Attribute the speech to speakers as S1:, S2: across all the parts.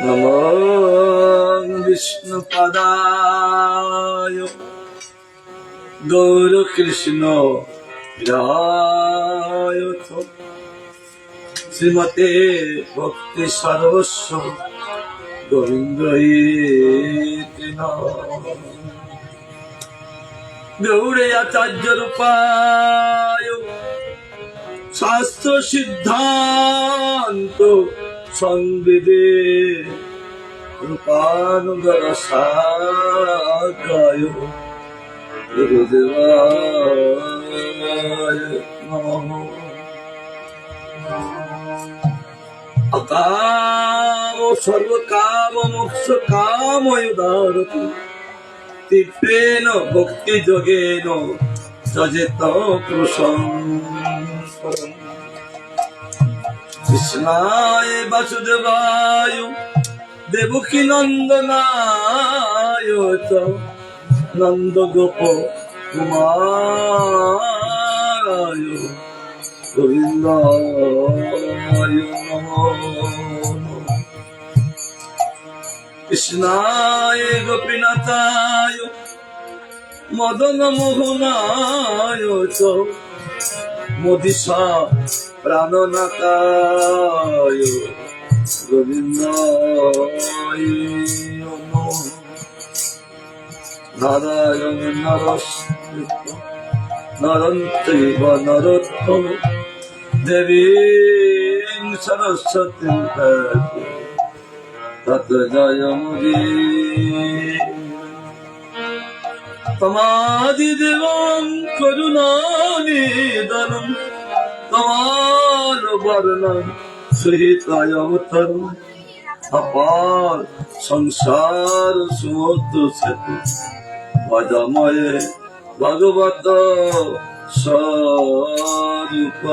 S1: নমো বিষ্ণুপদায় গৌর কৃষ্ণ বিহায় শ্রীমতে ভক্তি সর্বস্ব গোবিন্দ গৌরে আচার্য রূপায় শাস্ত্র সিদ্ধান্ত সংবিদে রূপানুগর সাকায় গুরুদেবায় নমঃ। অকাম সর্বকাম মোক্ষ কাময়োদারতি তীব্রেণ ভক্তি যোগেন যজেত পুরুষং। কৃষ্ণায় বাসুদেবায় দেবকী নন্দনায় চ নন্দ গোপ কুমারায় গোবিন্দায় নমঃ। কৃষ্ণায় গোপীনাথায় মদন মোহনায় চ মোদিশা প্রাণনাথায় গোবিন্দায় নমঃ। নারায়ণ নরং চৈব নরোত্তম দেবীং সরস্বতীং তত জয়মুদীরয়ে। তমাদিদেবং করুণানিধনং তমার বর্ণং সহিতায়তরং অপার সংসার সমুদ্র সেতু ভজময়ে ভগবত স্বরূপ।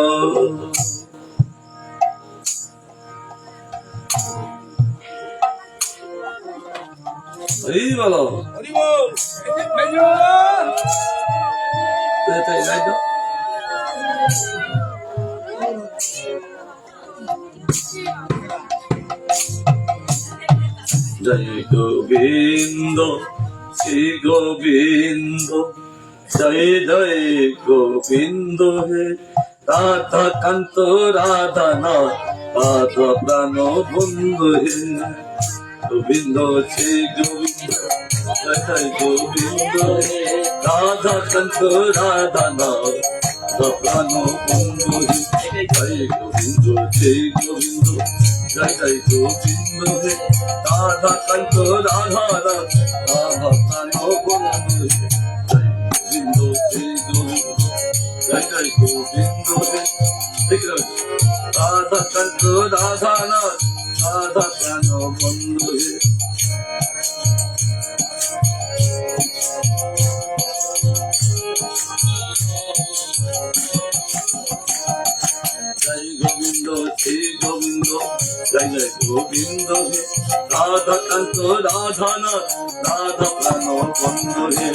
S1: হরি বলো হরি বল। জয় গোবিন্দ শ্রী গোবিন্দ জয় জয় গোবিন্দ হে রাধা কান্ত রাধানাথ রাধা প্রাণ বন্ধু হে গোবিন্দ শ্রী গোবিন্দ জয় জয় গোবিন্দ হে রাধা কান্ত রাধানাথ রাধা প্রাণ বন্ধু হে জয় গোবিন্দ শ্রী গোবিন্দ জয় জয় গোবিন্দ হে রাধা কান্ত রাধানাথ রাধা প্রাণ বন্ধু হে গোবিন্দ শ্রী গোবিন্দ জয় জয় গোবিন্দ হে রাধা কান্ত রাধানাথ রাধা প্রাণ বন্ধু হে। জয় গোবিন্দ শ্রী গোবিন্দ জয় জয় গোবিন্দ হে রাধা কান্ত রাধানাথ রাধা প্রাণ বন্ধু হে।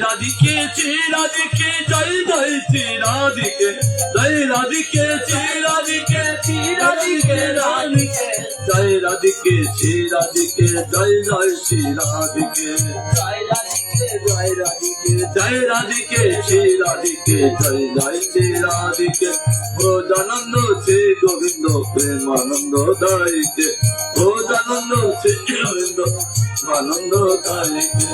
S1: রাধিকে শ্রী রাধিকে জয় জয় শ্রী রাধিকে জয় রাধিকে শ্রী রাধিকে শ্রী রাধিকে রাধিকে জয় রাধিকে শ্রী রাধিকে জয় জয় শ্রী রাধিকে জয় রাধিকে জয় রাধিকে জয় রাধিকে শ্রী রাধিকে জয় জয় শ্রী রাধিকে ভোজানন্দ শ্রী গোবিন্দ প্রেমানন্দ দায়িকে ভোজানন্দ শ্রী গোবিন্দ আনন্দ দায়িকে।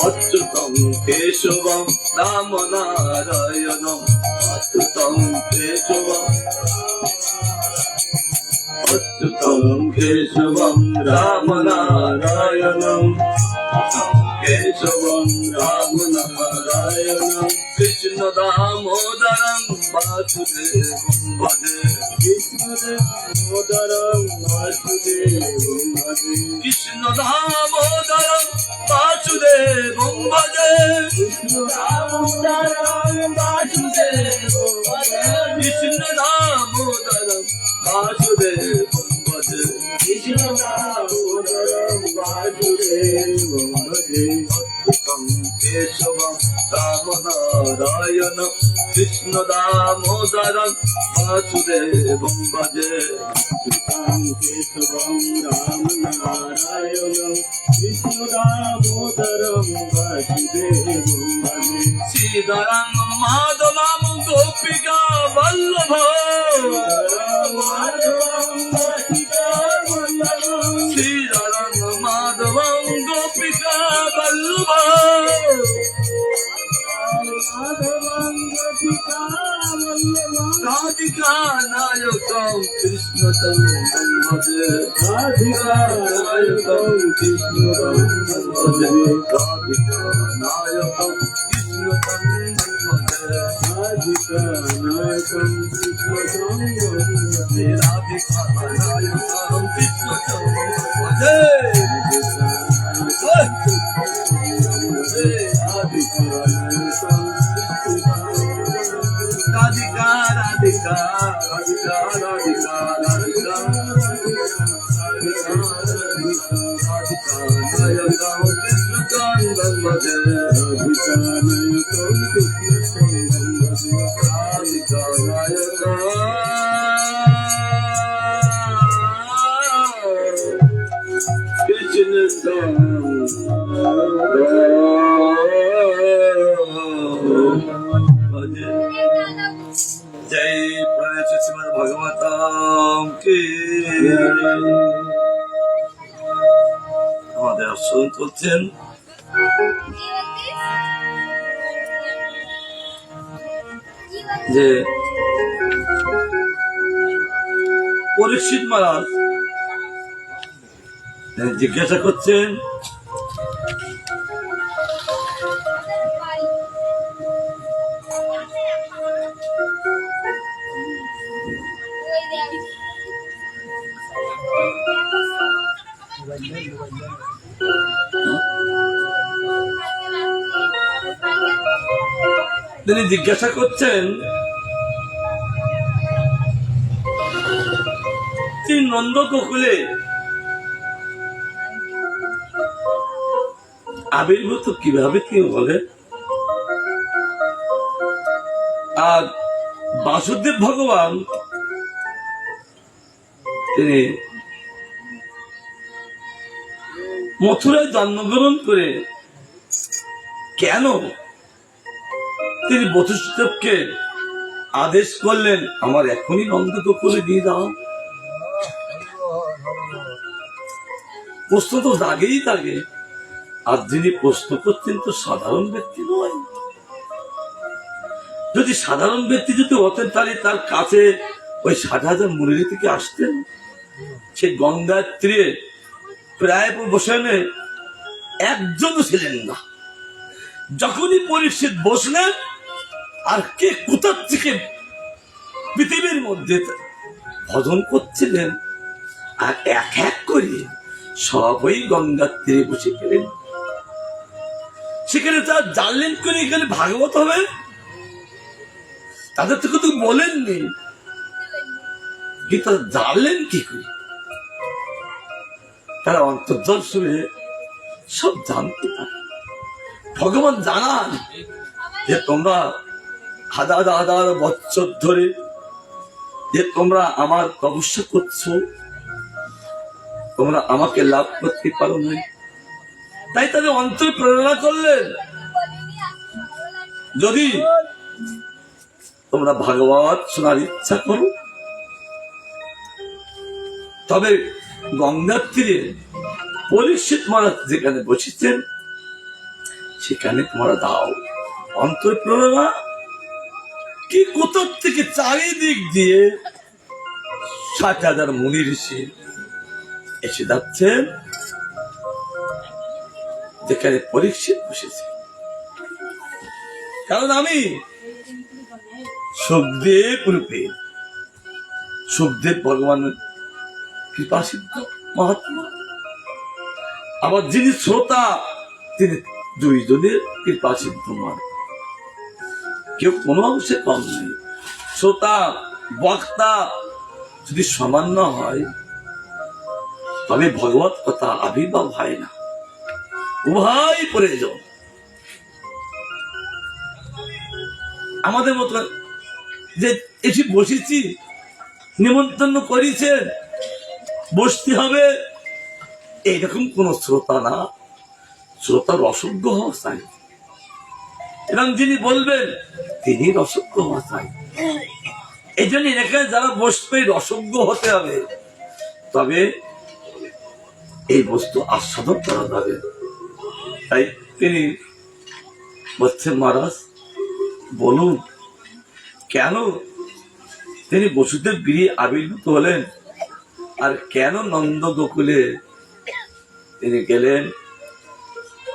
S1: অচ্যুতং কেশবং রাম নারায়ণং অচ্যুতং কেশবং অচ্যুতং কেশবং রাম নারায়ণং কেশবং রাম নারায়ণং কৃষ্ণ দামোদরং বাসুদেবং ভজে কৃষ্ণ দামোদরং বাসুদেবং ভজে কৃষ্ণ দামোদরং বাসুদেবং ভজে কৃষ্ণ দামোদরং বাসুদেবং ভজে কৃষ্ণ দামোদরং বাসুদেবং ভজে কৃষ্ণ দামোদরং বাসুদেবং ভজে অচ্যুতং केशवं राम नारायण कृष्ण दामोदरं वासुदेवं भजे
S2: केशवं राम नारायणं कृष्ण दामोदरं वासुदेवं भजे
S1: श्रीधरं माधवं गोपिका वल्लभं श्रीधरं माधवं गोपिका वल्लभं राधिका नायकं कृष्ण तनुं भजे
S2: राधिका नायकं कृष्ण
S1: भजे राधिका नायकं कृष्ण तनुं भजे
S2: राधिका नायकं कृष्ण
S1: भजे राधिका नायकं कृष्ण तनुं भजे राधिका राधिका राधिका राधिका राधिका नायकं कृष्ण तनुं भजे
S2: राधिका नायकं कृष्ण
S1: राधिका नायकं कृष्ण भजे जय प्रणय श्रीमद् भगवतम की আমাদের আসন করছেন যে পরীক্ষিত মহারাজ জিজ্ঞাসা করছেন তিনি জিজ্ঞাসা করছেন তিনি নন্দ গোকুলে আবির্ভূত কিভাবে তিনি বলেন আর বাসুদেব ভগবান তিনি মথুরায় জন্মগ্রহণ করে কেন তিনি বসুদেবকে আদেশ করলেন আমার এখনই নন্দ গোকুলে দিয়ে দাও প্রশ্ন তো দাগেই দাগে আর যিনি প্রশ্ন করছেন তো সাধারণ ব্যক্তি নয় যদি সাধারণ ব্যক্তি যদি হতেন তাহলে তার কাছে ওই 60,000 মুনির থেকে আসতেন সে গঙ্গার তীরে প্রায় বসেনে একজনও ছিলেন না যখনই পরীক্ষিত বসলেন আর কে কোথার থেকে পৃথিবীর মধ্যে ভজন করছিলেন আর এক এক করে সবই গঙ্গার তীরে বসে গেলেন সেখানে তারা জানলেন করে এখানে ভাগবত হবে তাদের তো কিন্তু বলেননি কিন্তু জানলেন কি করে তারা অন্তর্জাল শুনে সব জানতে পারে ভগবান জানান যে তোমরা হাজার হাজার বছর ধরে যে তোমরা আমার তপস্যা করছো তোমরা আমাকে লাভ করতে পারো না তাই তাদের অন্তর প্রেরণা করলেন যদি তোমরা ভাগবত শোনার ইচ্ছা করো তবে গঙ্গার তীরে পরীক্ষিত মহারাজ যেখানে বসেছেন সেখানে তোমরা দাও অন্তর প্রেরণা কি কোথার থেকে চারিদিক দিয়ে 60,000 মুনি ঋষি এসে যাচ্ছেন যেখানে পরীক্ষিত বসেছে কারণ আমি সুখদেব রূপে সুখদেব ভগবানের কৃপা সিদ্ধ মহাত্মা আবার যিনি শ্রোতা তিনি দুইজনের কৃপা সিদ্ধ মান কেউ কোনো অংশে কম নেই শ্রোতা বক্তা যদি সমান না হয় তবে ভগবত কথা আবির্ভাব হয় না উভয় প্রয়োজন আমাদের মতো যে এসে বসেছি, নিমন্ত্রণ করেছেন, বসতে হবে, এইরকম কোন শ্রোতা না। শ্রোতা রসজ্ঞ হওয়া চাই, এবং যিনি বলবেন তিনি রসজ্ঞ হওয়া চাই। এই জন্য এখানে যারা বসবে রসজ্ঞ হতে হবে, তবে এই বস্তু আস্বাদন করা যাবে। তাই তিনি বলছেন, মহারাজ বলুন কেন তিনি বসুদেব গৃহে আবির্ভূত হলেন, আর কেন নন্দ গোকুলে তিনি গেলেন?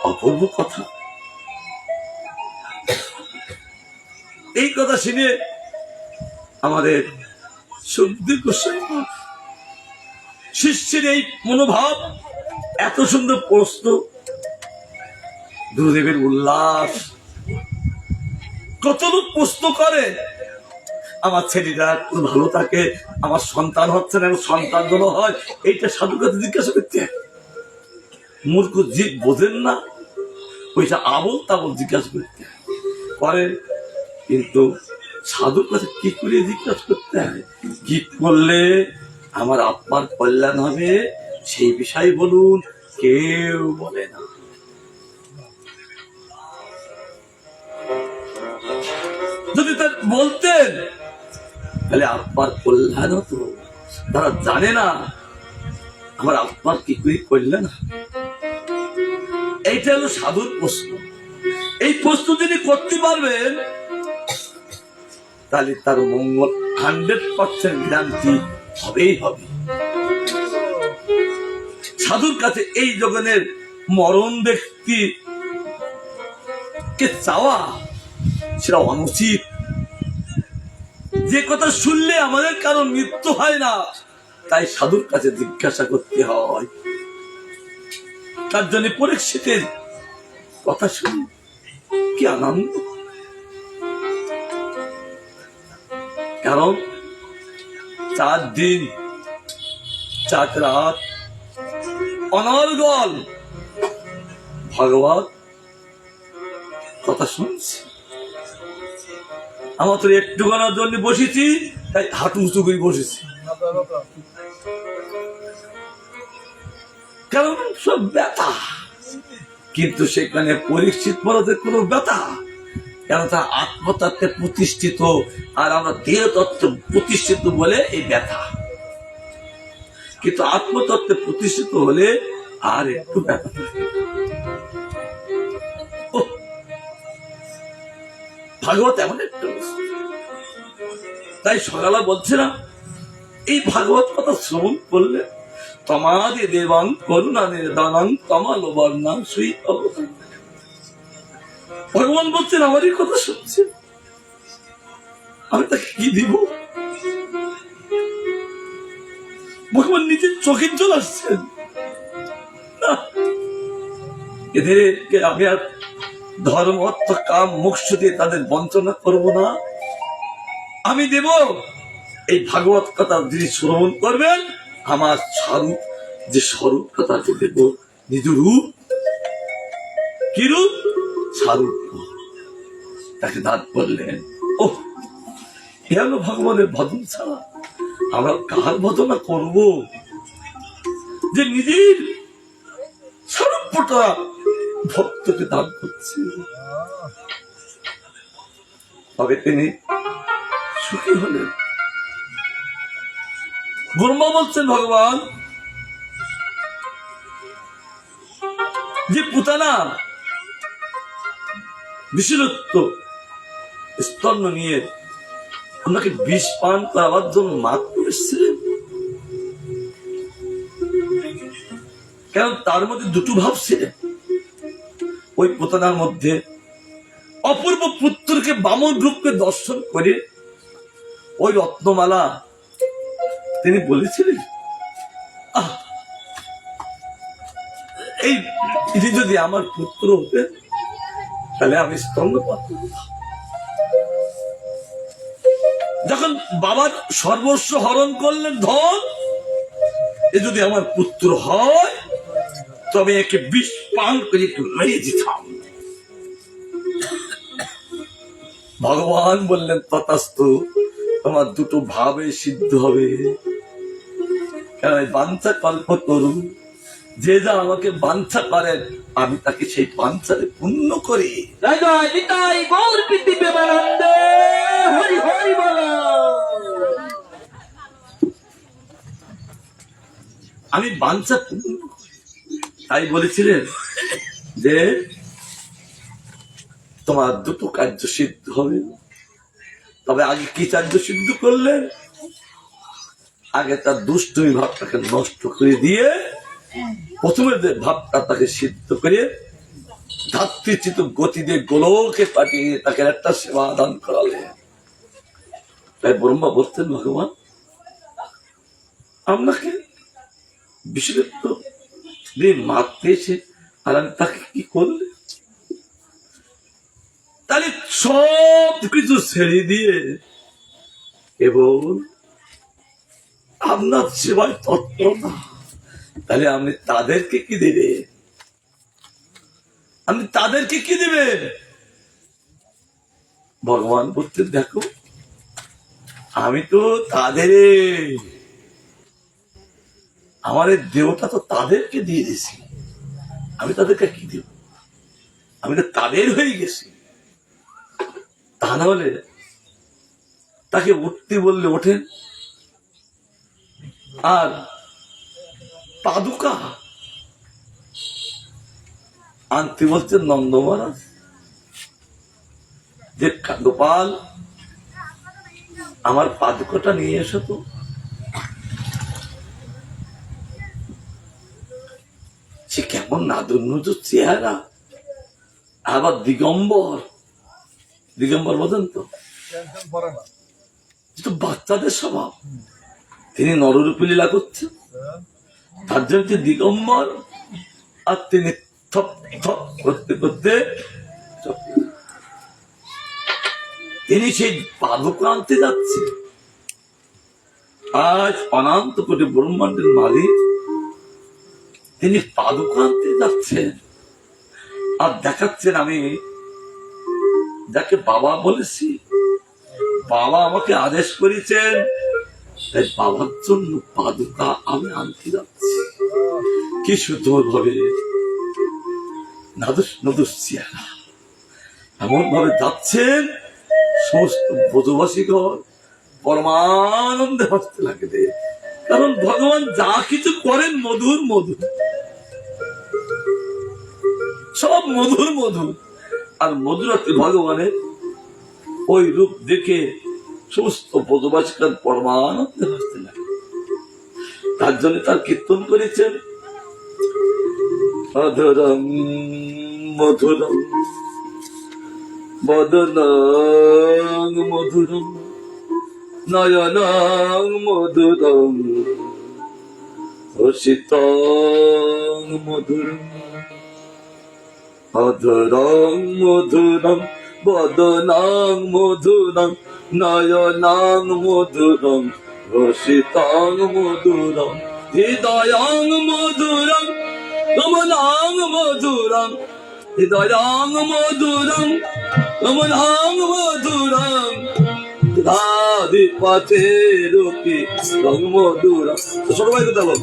S1: অপূর্ব কথা। এই কথা শুনে আমাদের সুখদেব গোস্বামী শিষ্যের এই মনোভাব, এত সুন্দর প্রশ্ন, গুরুদেবের উল্লাস। কত লোক প্রশ্ন করে, আমার ছেলেরা ভালো থাকে, আমার সন্তান হচ্ছে না, সন্তান যেন হয়, এইটা সাধুর কাছে জিজ্ঞাসা করতে। মূর্খ জীব বোঝেন না, ওইটা আবল তাবল জিজ্ঞাসা করতে করে। কিন্তু সাধুর কাছে কি করে জিজ্ঞাসা করতে হয়, কি করলে আমার আত্মার কল্যাণ হবে, সেই বিষয় বলুন। কেউ বলে না। যদি তার বলতেন তাহলে আত্মার কল্যাণ হতো। তারা জানে না আমার আত্মার কি করে কল্যাণ। এইটা হলো সাধুর প্রশ্ন। এই প্রশ্ন যদি করতে পারবেন তাহলে তার মঙ্গল 100% গ্যারান্টি হবেই হবে। সাধুর কাছে এই জগনের মরণ ব্যক্তি কে চাওয়া সেটা অনুচিত। যে কথা শুনলে আমাদের কারো মৃত্যু হয় না, তাই সাধুর কাছে জিজ্ঞাসা করতে হয়। তার জন্য পরীক্ষিতের কথা শুনি কি আনন্দ। কারণ 4 দিন 4 রাত অনর্গল ভগবত কথা শুনছি। আমার তো একটু গানার জন্য বসেছি, তাই হাঁটু উঁচু করে বসেছি, কারণ সব ব্যথা। কিন্তু সেখানে পরীক্ষিত মহারাজের কোনো ব্যথা, কেন তা আত্মতত্ত্বে প্রতিষ্ঠিত, আর আমরা দেহ তত্ত্বে প্রতিষ্ঠিত বলে এই ব্যথা। কিন্তু আত্মতত্ত্বে প্রতিষ্ঠিত হলে আর একটু ব্যথা। ভাগবত এমন একটা বস্তু। তাই সকালে বলছিলাম, এই ভাগবত কথা শ্রবণ করলে তমাদি দেবাং করুণা নির্দানাং তমাল বর্ণাং সুই অবদান। ভগবান বলছেন আমারই কথা শুনছে, আমি তাকে কি দিব? ভগবান নিজের চোখের জল আসছেন না। এদেরকে আমি আর ধর্ম অর্থ কাম মোক্ষ দিয়ে তাদের বঞ্চনা করব না। আমি দেব এই ভাগবত কথা যিনি শ্রবণ করবেন, আমার স্বরূপ, যে স্বরূপ কথাকে দেব, নিজ রূপ। কি রূপ? স্বরূপ। তাকে দান করলেন। ও এ হলো ভগবানের ভজন ছাড়া আমরা কার ভজনা করব? যে নিজের স্বরূপটা ভক্তকে দান করছে, তবে তিনি সুখী হলেন। ব্রহ্মা বলছেন ভগবান যে পুতানা বিশিলত্ব স্তন্য নিয়ে আপনাকে বিষ পান করাবার জন্য মাত্র এসেছিলেন। কারণ তার মধ্যে দুটো ভাব ছিলেন। ওই পুতানার মধ্যে অপূর্ব পুত্রকে বামন রূপকে দর্শন করে ওই রত্নমালা তিনি বলেছিলেন, এই যদি আমার পুত্র হতেন তাহলে আমি স্তন্যপান করতাম। যখন বাবার সর্বস্ব হরণ করলেন ধন, এ যদি আমার পুত্র হয় তবে একে বিষ পান করে একটু মেরে দিতাম। ভগবান বললেন তথাস্তু, তোমার দুটো ভাবে সিদ্ধ হবে। কেন বাঞ্ছা কল্প তরু, যে যা আমাকে বাঞ্ছা করেন আমি তাকে সেই বাঞ্ছারে পূর্ণ করি।
S3: জয় জয় নিতাই গৌর প্রীতি প্রেমানন্দে, হরি হরি বল।
S1: আমি বাঞ্ছা পূর্ণ করি। তাই বলেছিলেন যে তোমার দুটো কার্য সিদ্ধ হবে। তবে আগে কি কার্য সিদ্ধ করলেন? আগে তার দুষ্টুমি ভাবটাকে নষ্ট করে দিয়ে প্রথমে যে ভাবটা তাকে সিদ্ধ করে ধাত্রীচিত গতি দিয়ে গোলকে পাঠিয়ে তাকে একটা সেবা দান করালে। তাই ব্রহ্মা বলতেন, ভগবান আপনাকে বিশ্বদত্ত মারতে এসে আর আমি তাকে কি করলে? তাহলে সব কিছু ছেড়ে দিয়ে এবং আপনার সেবায় তৎপরতা, তাহলে আপনি তাদেরকে কি দেবে? আপনি তাদেরকে কি দেবেন? ভগবান বলতে, দেখো আমি তো তাদের, আমার দেহটা তো তাদেরকে দিয়ে দিয়েছি, আমি তাদেরকে কি দেব? আমি তো তাদের হয়ে গেছি। তা না হলে তাকে উঠতে বললে ওঠেন, আর পাদুকা আনতে বলছেন নন্দ মহারাজ, যে গোপাল আমার পাদুকাটা নিয়ে এসো তো। সে কেমন নাদুর চেহারা, আবার দিগম্বর, দিগম্বর বোঝেন তো, বাচ্চাদের স্বভাব। তিনি নররূপে লীলা করছেন, তার জন্য দিগম্বর, আর তিনি থপ থপ করতে করতে তিনি সেই পাদুকা আনতে যাচ্ছে। আজ অনন্ত কোটি ব্রহ্মাণ্ডের মালিক তিনি পাদুকা আনতে যাচ্ছেন, আর দেখাচ্ছেন আমি যাকে বাবা বলেছি, বাবা আমাকে আদেশ করেছেন, তাই বাবার জন্য পাদুকা আমি আনতে যাচ্ছি। কি সুন্দর ভাবে নদুস চেহারা, এমন ভাবে যাচ্ছেন, সমস্ত ব্রজবাসীগণ পরমানন্দে হাসতে লাগবে। কারণ ভগবান যা কিছু করেন মধুর মধুর, সব মধুর মধুর। আর মধুরাতে ভগবানের ওই রূপ দেখে সমস্ত ব্রজবাসীগণ পরমানন্দে হাসতে লাগে। তার জন্য তার কীর্তন করেছেন, অধরম মধুরম বদনং মধুরম নয়নং মধুরম হসিতং মধুরম, অধরং মধুরম বদনং মধুরম নয়নং মধুরম হসিতং মধুরম হৃদয়ং মধুরম গমনং মধুরম হৃদয়ং মধুরম গমনং মধুরম রাধিপতে রূপে রং মধুরম। ছোট ভাই কোথায় বল,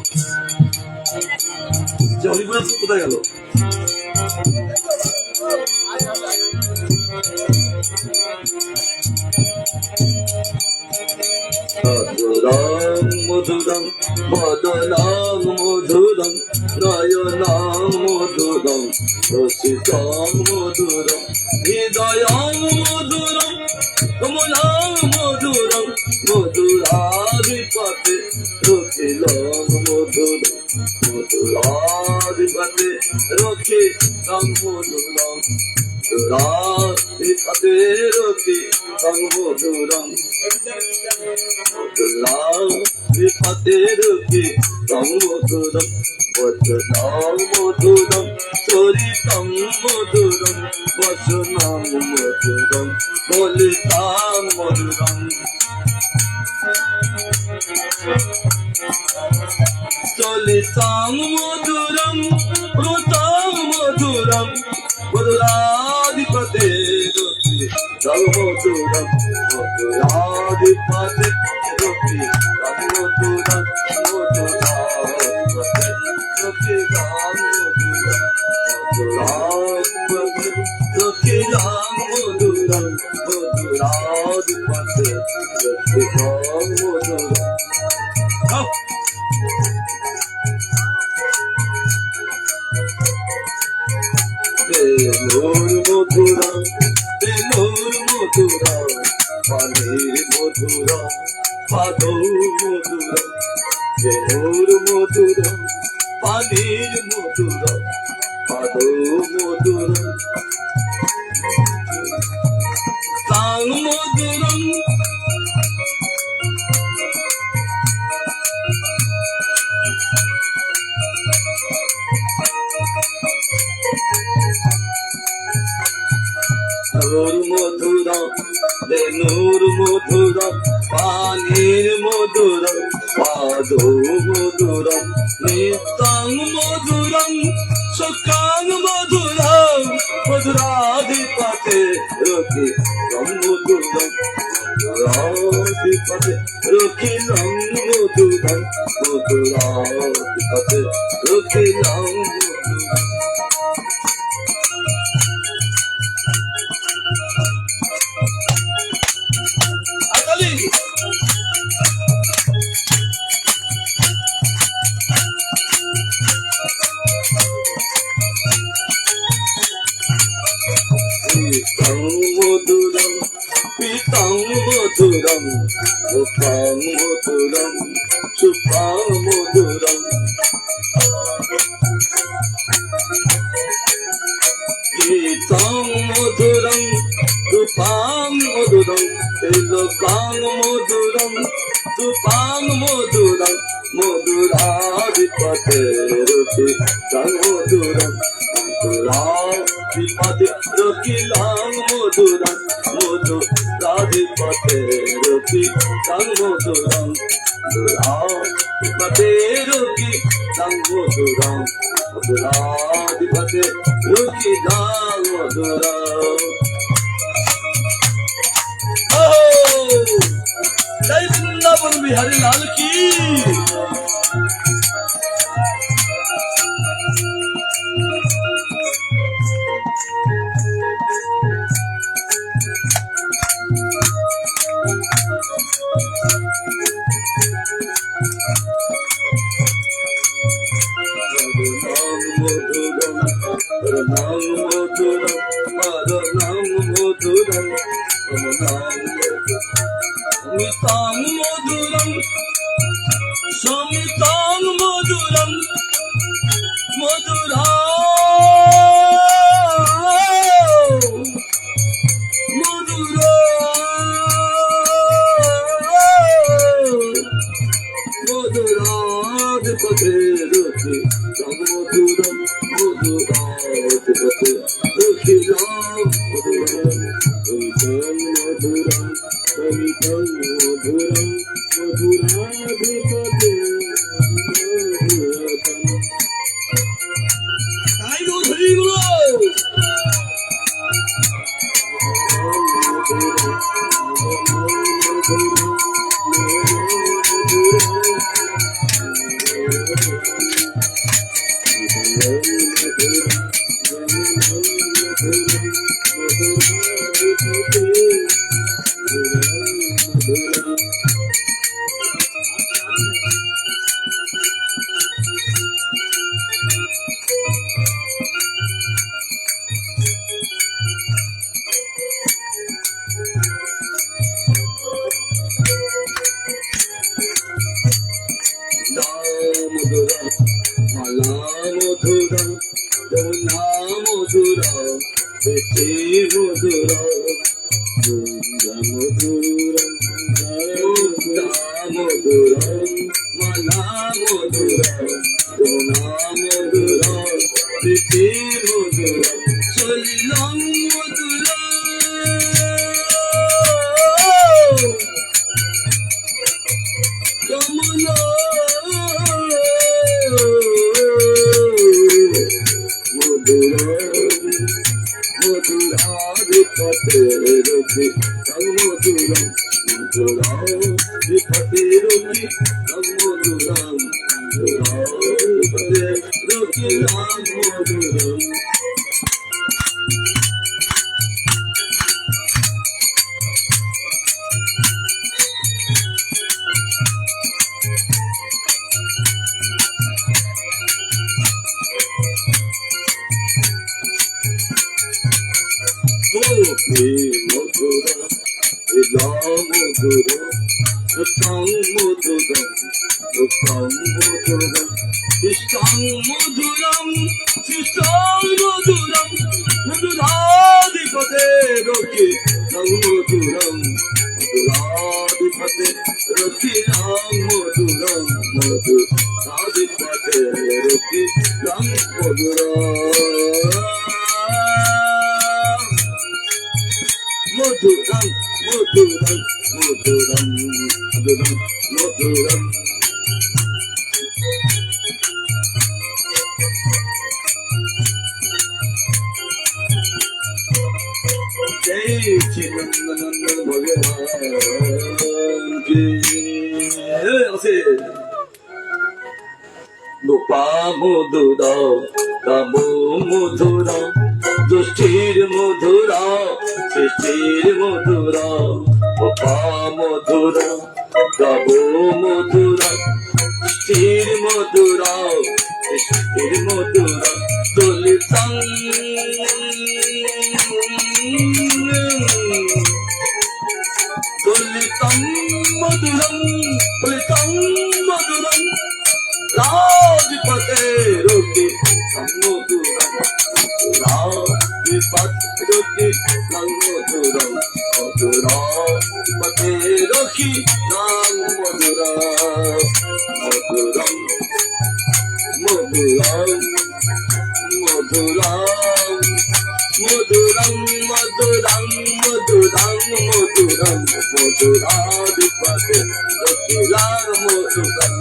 S1: হরিপুর কোথায় গেল? মধুরম বদনং মধুরম নয়নং মধুরম রসিকং মধুরম হৃদয়ং মধুরম কমলং মধুরম মধুরাধিপতে রখিলং মধুরম মধুরাধিপতে রখিলং মধুরম মধুরাধিপতে রখিলং মধুরম মধুরাধিপতে রখিলং মধুরম বচনং মধুরম চরিতং মধুরম বচনং মধুরম বলিতাং মধুরম চলিতাং মধুরম রুতাং মধুরম মধুরাধিপতে মধুরম মধুরাধিপতি রকি রং মধুরম মধুরাধিপতি রকি রং মধুরাধিপতি রকি রং মধুরম মধুরাধিপতি রকি রং মধুরম। বেলুর মধুরা বেলুর মধুরা পানির মধুরা পাদৌ মধুরা বেলুর মধুরা পানির মধুরা পাদৌ মধুরা তাং মধুরম নূর মধুরা বেনুর মধুরা পানির মধুরা পাদো মধুরা নিতাং মধুরম সুখাং মধুরা মধুরাধিপতে রকি রং মধুরম মধুরাধিপতে রকি রং মধুরম মধুরাধিপতে রকি রং মধুরম। মধুরম পিতাং মধুরম মুখাং মধুরম সুখাং মধুরম গীতাং মধুরম রূপাং মধুরম তিলকাং মধুরম রূপাং মধুরম মধুরাধিপতে রতি তং মধুরম মধুরাধিপতে রতি তং মধুরম মধুরাধিপতে রতি তং মধুরম মধুরাধিপতে রতি তং মধুরম মধুরাধিপতে রতি তং মধুরম। जय वृंदावन बिहारी लाल की। সমিতাং মধুরম সমিতাং মধুরম মধুরা মধুরা মধুরাধিপতে রতি তং মধুরম মধুরাধিপতে রতি তং মধুরম মধুরম সমিতং মধুরম মধুরাধিপতে তাই মধুরী গুলো মালা মধুরা যমুনা মধুরা বেশি মধুরা মধুরা মধুরা মালা মধুরা যমুনা মধুরা বেশি মধুরা চলিলাম মধুরা যমুনা মধুরা মধুরা মধুরাধিপতে রকি মধুরম মধুরাধিপতে রকি মধুরম মধুরাধিপতে রকি মধুরম মধুরা মধুরা উত্তম মধুরা উত্তম মধুরা কৃষ্ণ মধুরম কৃষ্ণ মধুরম মধুরাধিপতে রকি মধুরম মধুরাধিপতে রকি মধুরম মধুরাধিপতে রকি মধুরম মধুরম মধুরম মধুরম মধুরম মধুরম জয় চিন্ময়ানন্দ ভগবান কি আছে গোপা মধুরা কাম মধুরা দুষ্টির মধুরা সৃষ্টির মধুরা গোপা মধুরা কাম মধুরা সৃষ্টির মধুরা সৃষ্টির মধুরা দলিতং দলিতং মধুরম দলিতং মধুরম রাধিপতে রকি মধুরম রাধিপতে রকি মধুরম মধুরাধিপতে রকি মধুরম মধুরম মধুরম মধুরম মধুরম মধুরম মধুরম মধুরম মধুরাধিপতে রকি মধুরম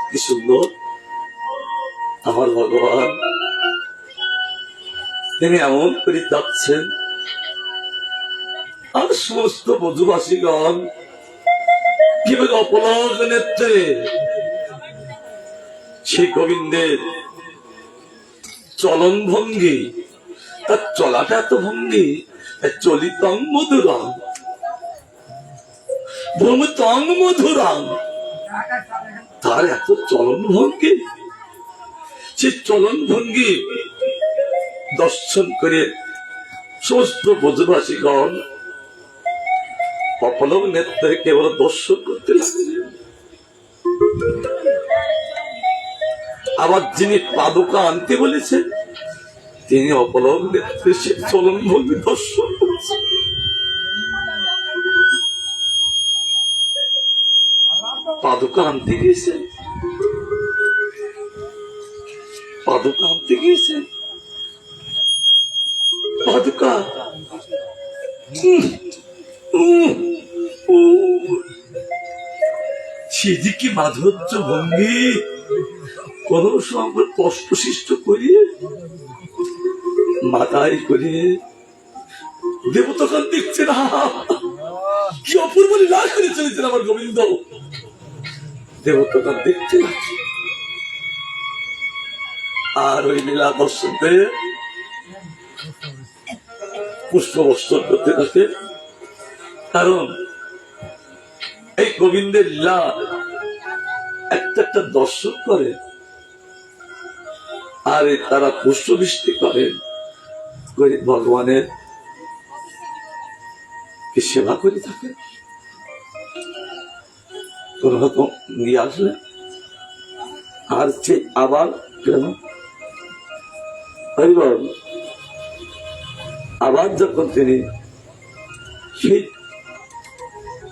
S1: কি সুন্দর আমার ভগবান, তিনি এমন করে যাচ্ছেন আর সমস্ত বধুবাসীগণ কিভাবে অপলক নেত্রে সেই গোবিন্দের চলন ভঙ্গি, তার চলাটা এত ভঙ্গি, চলিতং মধুরাম ভ্রমতং মধুরাম, তার এত চলন ভঙ্গি, সে চলন ভঙ্গি দর্শন করে সমস্ত ব্রজবাসীগণ অপলক নেত্রে কেবল দর্শন করতে লাগলেন। আবার যিনি পাদুকা আনতে বলেছেন তিনি অপলক নেত্রে সে চলন ভঙ্গি দর্শন করছেন। পাদুকা আনতে গিয়েছেন, পাদুকা আনতে গিয়েছেন, পাদুকা সেদিকে মাধুর্য ভঙ্গি কোন সময় কষ্ট সৃষ্ট করিয়ে মাথায় করে দেবতাকান দেখছে না, অপূর্ব লীলা করে চলেছেন আমার গোবিন্দ। দেবতারা দেখতে লাগছে আর ওই লীলা দর্শকদের পুষ্পবর্ষণ করতে থাকে। কারণ এই গোবিন্দের লীলা একটা একটা দর্শন করে আর তারা পুষ্পবৃষ্টি করেন, ভগবানের কি সেবা করে থাকে। কোন রকম নিয়ে আসলে আর আবার কেন আবার যখন তিনি সেই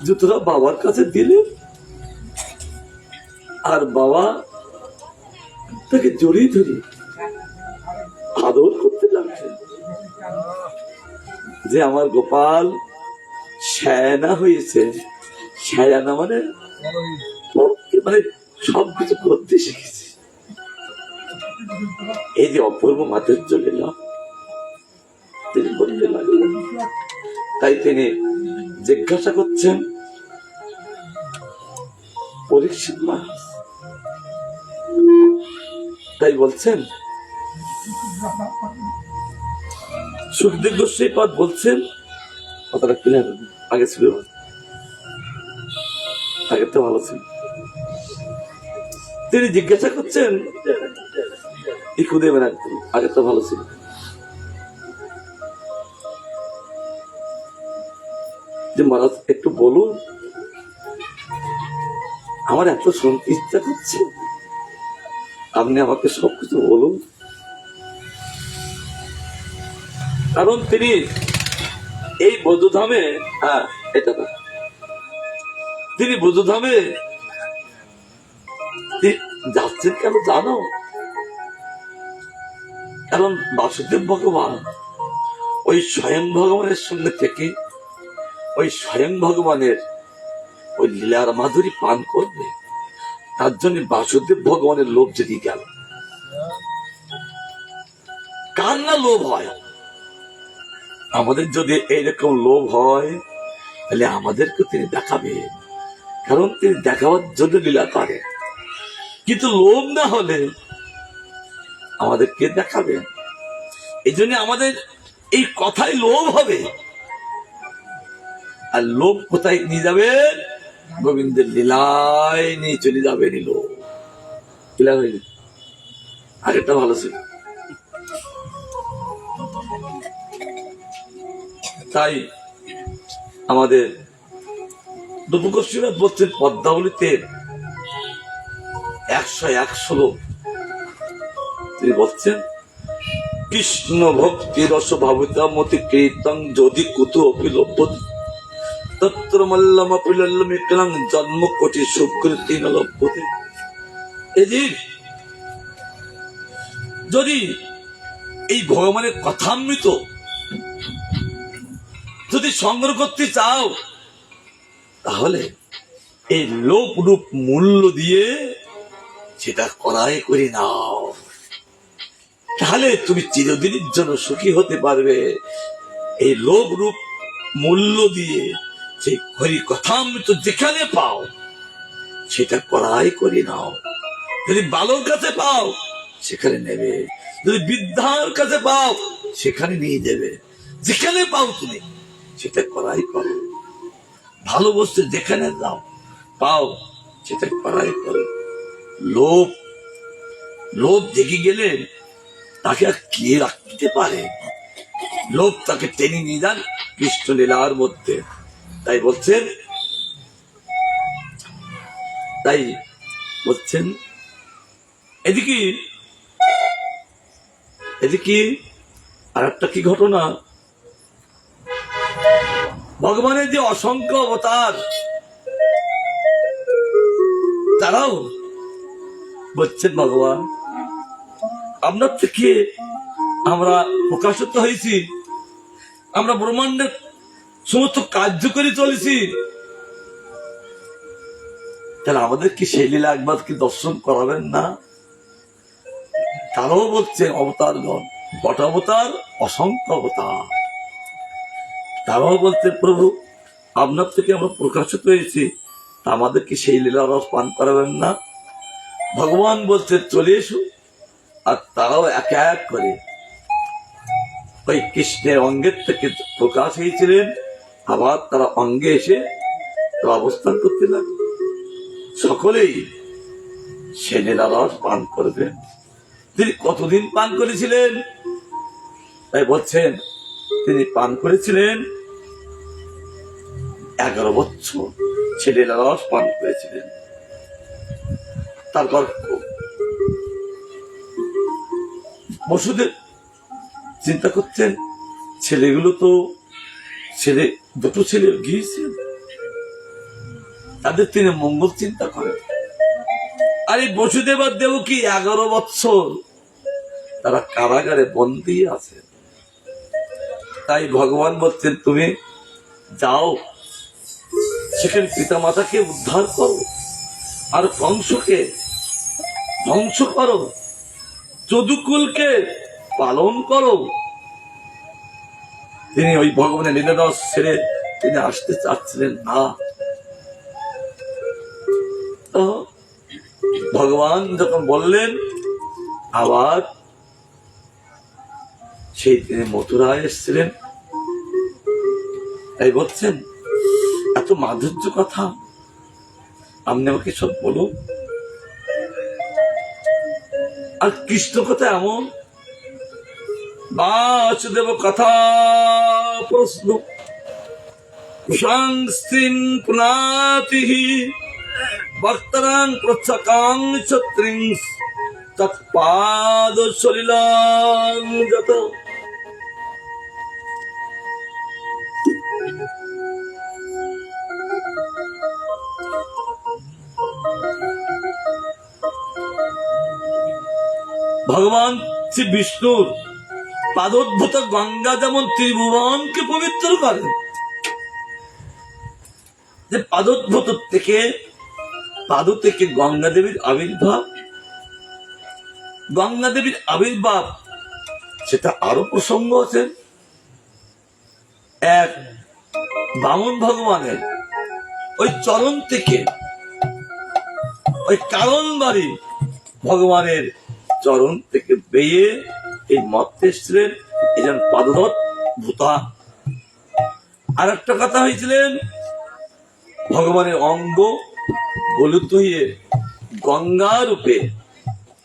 S1: জুতোটা বাবার কাছে দিলেন আর বাবা তাকে জড়িয়ে ধরি আদর করতে লাগছেন যে আমার গোপাল শায়ানা হয়েছে। শায়ানা মানে মানে সবকিছু করতে শিখেছে। এই যে অপূর্ব মাধুর্য লীলা তিনি করতে লাগলেন। তাই তিনি জিজ্ঞাসা করছেন পরীক্ষিত মহারাজ, তাই বলছেন সুখদেব গোস্বামী পদ বলছেন, কথাটা ক্লিয়ার আগে ছিল, আগে তো ভালো ছিল। তিনি জিজ্ঞাসা করছেন ইকুদেবেন একদম আগে তো ভালো ছিল। যে মহারাজ একটু বলুন, আমার এত শুনতে ইচ্ছা করছে, আপনি আমাকে সবকিছু বলুন। কারণ তিনি এই বৌদ্ধধামে, হ্যাঁ এটা না, তিনি বৌদ্ধধামে যাচ্ছেন কেন জানো? কারণ বাসুদেব ভগবান ওই স্বয়ং ভগবানের সঙ্গে থেকে ওই স্বয়ং ভগবানের ওই লীলার মাধুরী পান করবে, তার জন্য বাসুদেব ভগবানের লোভ যদি গেল। কার না লোভ হয়? আমাদের যদি এইরকম লোভ হয় তাহলে আমাদেরকে তিনি দেখাবেন, কারণ তিনি দেখাবার জন্য লীলা করেন। কিন্তু লোভ না হলে আমাদেরকে দেখাবেন। এই জন্য আমাদের এই কথাই লোভ হবে। আর লোভ কোথায় নিয়ে যাবে? গোবিন্দের লীলায় নিয়ে চলে যাবে। লোভ লীলা হয়ে আগেরটা ভালো ছিল। তাই আমাদের দুপগোস্বীনাথ বলছেন পদ্মাবলীতে 101 শ্লোক তিনি বলছেন, কৃষ্ণ ভক্তি রস ভাবিতা মতি কীর্তন যদি কুতু অপিলভ্যতি তত্র মল্লম অপিলল্লমিকলং জন্ম কোটি সুকৃতি ন লভ্যতে। যদি এই ভগবানের কথামৃত যদি সংগ্রহ করতে চাও তাহলে এই লোপ রূপ মূল্য দিয়ে সেটা করাই করে নাও, তাহলে তুমি চিরদিনের জন্য সুখী হতে পারবে। এই লোভ রূপ মূল্য দিয়ে সেই হরি কথামৃত যেখানে পাও সেটা করাই করে নাও। যদি বালোর কাছে পাও সেখানে নেবে, যদি বৃদ্ধার কাছে পাও সেখানে নিয়ে যাবে। যেখানে পাও তুমি সেটা করাই করো। ভালো বস্তু যেখানে দাও পাও সেটা করাই করো। লোভ লোভ জেগে গেলে তাকে আর কে রাখতে পারে? লোভ তাকে টেনে নিয়ে যান কৃষ্ণ লীলার মধ্যে। তাই বলছেন এদিকে আর একটা কি ঘটনা, ভগবানের যে অসংখ্য অবতার তারাও বলছেন ভগবান আপনার থেকে আমরা প্রকাশিত হয়েছি, আমরা ব্রহ্মাণ্ডের সমস্ত কার্য করে চলেছি, তাহলে আমাদের কি সেই লীলা একবার কি দর্শন করাবেন না? তারাও বলছেন অবতারগণ, বট অবতার অসংখ্য অবতার, তারাও বলতে প্রভু আপনার থেকে আমরা প্রকাশিত হয়েছি, আমাদেরকে সেই লীলা রস পান করাবেন না? ভগবান বলছে চলে এসো। আর তারাও এক এক করে ওই কৃষ্ণের অঙ্গের থেকে প্রকাশ হয়েছিলেন, আবার তারা অঙ্গে এসে অবস্থান করতে লাগলো। সকলেই সে লীলা রস পান করবেন। তিনি কতদিন পান করেছিলেন? তাই বলছেন তিনি পান করেছিলেন 11 বছর সে লীলা রস পান করেছিলেন। তারপর বসুদেব চিন্তা করছেন, ছেলেগুলো তো দুটো ছেলে গিয়েছেন, তাদের তিনি মঙ্গল চিন্তা করেন। আর এই বসুদেব আর দেবকী 11 বছর তারা কারাগারে বন্দী আছে। তাই ভগবান বলছেন তুমি যাও, সেখানে পিতা মাতাকে উদ্ধার করো, আর কংসকে ধ্বংস করো, যদুকুলকে পালন করো। তিনি ওই ভগবানের লীলারস ছেড়ে তিনি আসতে চাচ্ছিলেন না। তো ভগবান যখন বললেন, আবার সেই তিনি মথুরায় এসেছিলেন। তাই বলছেন এত মাধুর্য কথা আপনি আমাকে সব বলুন। আর কৃষ্ণ কথা এমন বাসুদেব কথা প্রশ্ন কুশাংস্ত্রীং পুনাতিঃ ভক্তরাং প্রচ্ছকাং ছত্রিং তৎপাদ সলিলাং যত। ভগবান শ্রী বিষ্ণুর পাদোদ্ভূত গঙ্গা যেমন ত্রিভুবনকে পবিত্র করেন, যে পাদোদ্ভূত থেকে পাদ থেকে গঙ্গা দেবীর আবির্ভাব, গঙ্গা দেবীর আবির্ভাব সেটা আরো প্রসঙ্গ আছে। এক বামন ভগবানের ওই চরণ থেকে ওই কারণ বাড়ি ভগবানের চরণ থেকে বেয়ে এই মর্তে এসেছিলেন, এই যেন পাদরথ ভূতা। আর একটা কথা হয়েছিলেন, ভগবানের অঙ্গ গলিত হয়ে গঙ্গা রূপে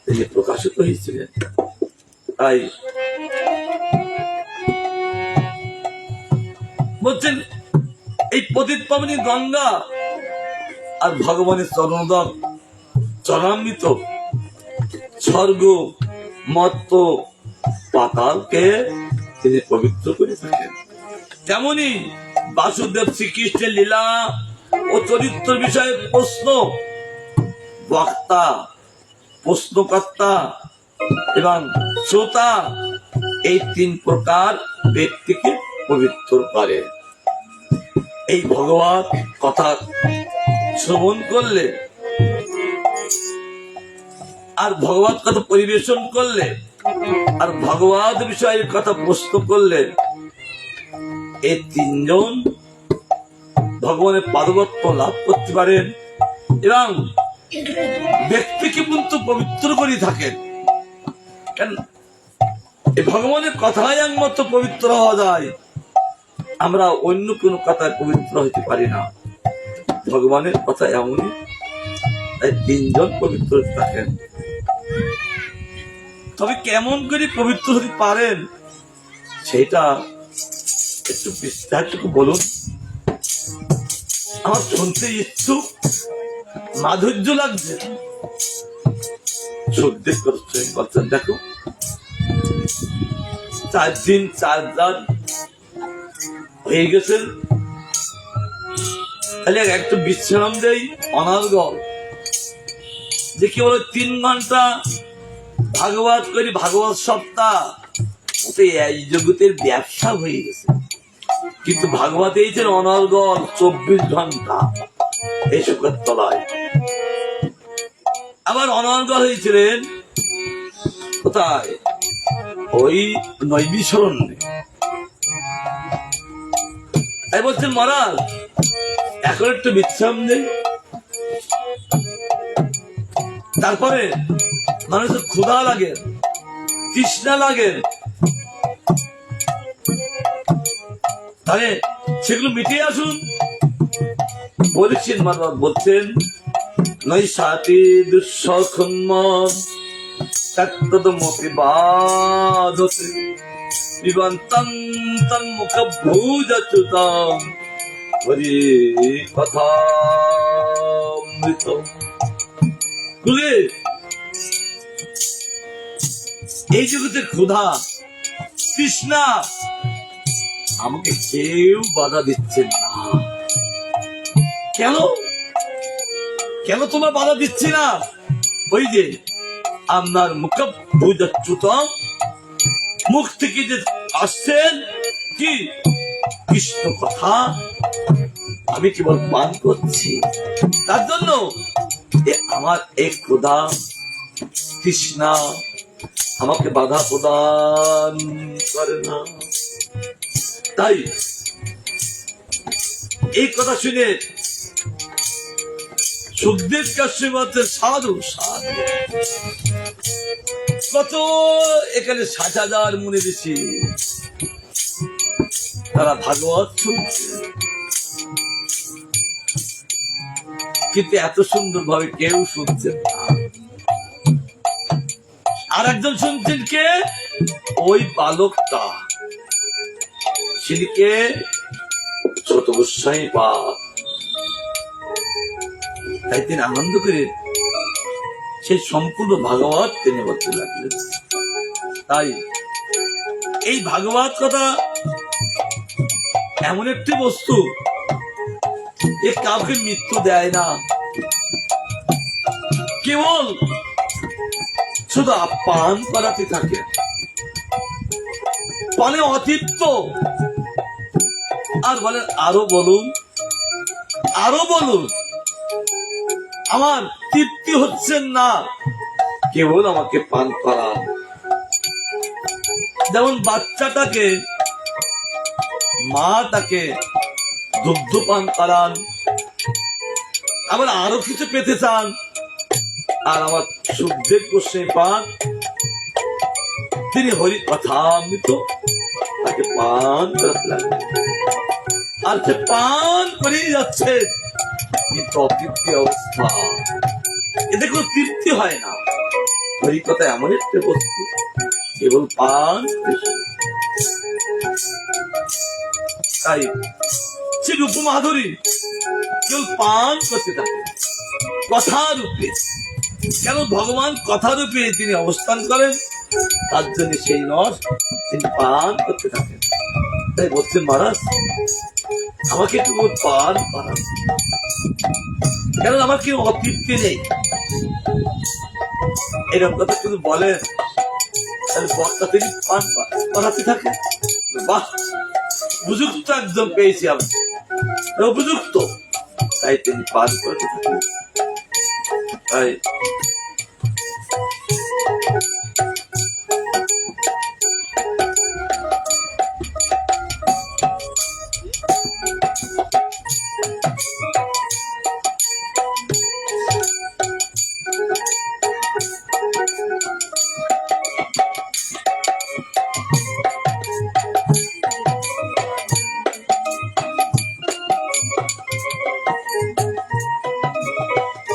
S1: তিনি প্রকাশিত হয়েছিলেন। তাই বলছেন এই পতিত পাবনী গঙ্গা আর ভগবানের চরণোদক চরণামৃত স্বর্গ মর্ত পাতালকে তিনি পবিত্র করে থাকেন। তেমনি বাসুদেব শ্রীকৃষ্ণের লীলা ও চরিত্র বিষয়ে প্রশ্ন বক্তা, প্রশ্নকর্তা এবং শ্রোতা, এই 3 প্রকার ব্যক্তিকে পবিত্র করে। এই ভগবত কথা শ্রবণ করলে আর ভগবত কথা পরিবেশন করলে আর ভগবত বিষয়ের কথা প্রশ্ন করলে এই 3 জন ভগবানের পাদবত্ত লাভ করতে পারেন এবং ব্যক্তিকে কিন্তু পবিত্র করে থাকেন। কেন এই ভগবানের কথায় একমাত্র পবিত্র হওয়া যায়, আমরা অন্য কোনো কথায় পবিত্র হইতে পারি না। ভগবানের কথা এমনই, তাই 3 জন পবিত্র থাকেন। তবে কেমন করে পবিত্র হতে পারেন সেটা একটু বিস্তারিত বলুন, আমার শুনতে ইচ্ছুক, মাধুর্য লাগছে। সুখদেব করছেন, বলছেন দেখো 4 দিন 4 রাত হয়ে গেছেন, তাহলে একটু বিশ্রাম দেই। অনার্গল যে কি বলে 3 ঘন্টা ভাগবত করি, ভাগবত সপ্তাহ, এই জগতের ব্যবসা হয়ে গেছে। কিন্তু ভাগবত এইছেন অনর্গল 24 ঘন্টা এই সুখের তলায়। আবার অনর্গল হয়েছিলেন কোথায়? ওই নৈবিশরণ্যে। তাই বলছেন মহারাজ এখন একটু বিশ্রাম নেই, তারপরে মানুষের ক্ষুধা লাগে, তৃষ্ণা লাগে, তাহলে সেগুলো মিটিয়ে আসুন। বলছেন মানব বলছেন নৈশাতি দুঃসখন্ম তত্তদমপি বাধতে পিবন্তং তন্মুখ ভুজচ্যুতং হরি কথামৃত। বুঝলে, এই জগতের ক্ষুধা তৃষ্ণা আমাকে কেউ বাধা দিচ্ছে না। কেন কেন তোমার বাধা দিচ্ছে না? ওই যে আপনার মুখ বুঝাচ্যুতম, মুখ থেকে যে আসছেন কি কৃষ্ণ কথা, আমি কেবল পান করছি। তার জন্য আমার এক ক্ষুধা তৃষ্ণা আমাকে বাধা প্রদান করে না। তাই এই কথা শুনে সুখদেব কাশ্যপ বলছেন সাধু সাধু, কত এখানে 60,000 মুনি ঋষি, তারা ভাগবত শুনছে, কিন্তু এত সুন্দর ভাবে কেউ শুনছেন না। আর একজন শুনছেন কে? ওই বালকটা, সেদিকে ছোট গোস্বাই পাপ। তাই তিনি আনন্দ করে সেই সম্পূর্ণ ভাগবত তিনি বলতে লাগলেন। তাই এই ভাগবত কথা এমন একটি বস্তু, এ কাউকে মৃত্যু দেয় না, কেবল শুধু পান করাতে থাকে। পানে অতৃপ্ত, আর বলেন আরো বলুন, আরো বলুন, আমার তৃপ্তি হচ্ছেন না, কেবল আমাকে পান করান। যেমন বাচ্চাটাকে মা তাকে দুগ্ধ পান করান, আবার আরো কিছু পেতে চান, আর আমার সুখদেব গোস্বামী পান, তিনি হরি কথামৃত তাকে পান করাতে লাগলেন। আর সে পান করেই যাচ্ছে, কিন্তু অতৃপ্তি অবস্থা, এতে কোনো তৃপ্তি হয় না। হরি কথা এমন একটা বস্তু, কেবল পান। তাই সে রূপ মাধুরী কেবল পান করতে থাকে কথা রূপে। কেন? ভগবান কথা রূপে তিনি অবস্থান করেন, তার জন্য সেই রস তিনি পান করতে থাকেন। তাই বলছেন মহারাজ আমাকে একটু পান করান, কেন আমার কেউ অতৃপ্তি নেই। এরকম কথা শুধু বলেন, তাহলে বক্তা তিনি পান করাতে থাকেন। বাহ, উপযুক্ত একদম পেয়েছি আমি, উপযুক্ত। তাই তিনি পান করতে থাকেন। তাই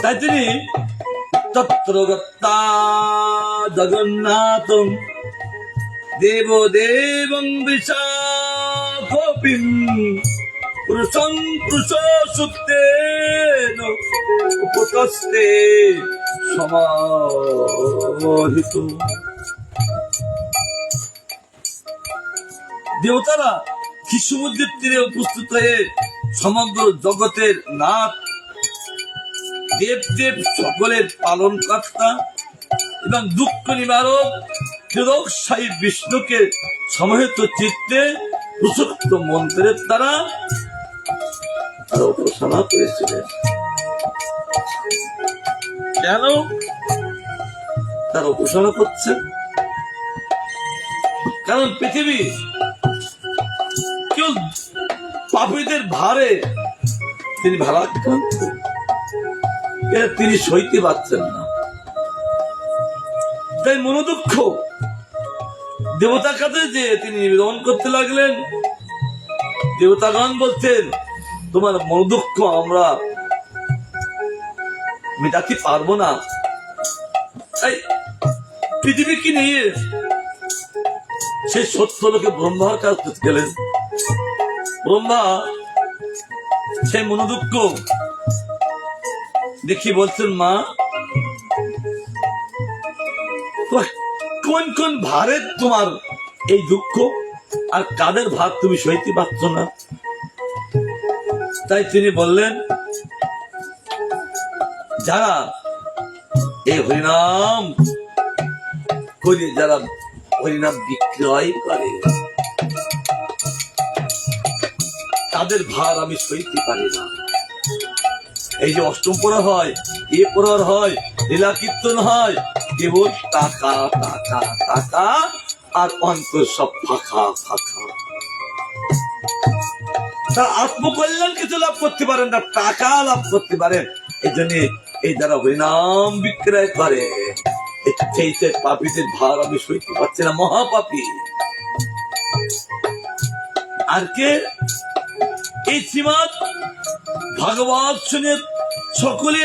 S1: তাই তিনি তত্র গত্তা জগন্নাথং দেবদেবং বিশাখোপিং পুরুষং পুরুষ সুপ্তেন উপতস্তে সমাহিত। দেবতারা কি সমুদ্রের তীরে উপস্থিত হয়ে সমগ্র জগতের নাথ, দেব দেব সকলের পালন কর্তা এবং দুঃখ নিবারক ত্রিলোকশায়ী বিষ্ণুকে সমাহিত চিত্তে প্রসক্ত মন্ত্রের দ্বারা তারা উপাসনা করেছিলেন। কেন তারা উপাসনা করছে? কারণ পৃথিবী কেউ পাপীদের ভারে তিনি ভারাক্রান্ত, তিনি সইতে পারছেন না, তাই মনোদুঃখ দেবতার কাছে যে তিনি নিবেদন করতে লাগলেন। দেবতাগণ বলছেন, তোমার মনোদুঃখ আমরা মেটাতে পারবো না। তাই পৃথিবীকে নিয়ে সেই সত্য লোকে ব্রহ্মার কাছে গেলেন। ব্রহ্মা সেই মনোদুঃখ দেখি বলছেন, মা কোন কোন ভারে তোমার এই দুঃখ, আর কাদের ভার তুমি সইতে পারছ না? তাই তিনি বললেন, যারা এই হরিনাম করে, যারা হরিনাম বিক্রয় করে, তাদের ভার আমি সইতে পারি না। এই যে অষ্টম প্রহর হয়, এ প্রহর হয়, লীলা কীর্তন হয়, কেবল টাকা টাকা টাকা, আর অন্তর সব ফাঁকা ফাঁকা। তারা আত্মকল্যাণ কিছু লাভ করতে পারেন না, টাকা লাভ করতে পারেন। এই জন্য এই যারা হরিনাম বিক্রয় করে, সেই পাপীদের ভার আমি সইতে পারছি না, মহাপাপী। আর কে? এই শ্রীমৎ ভাগবত শুনে সকলে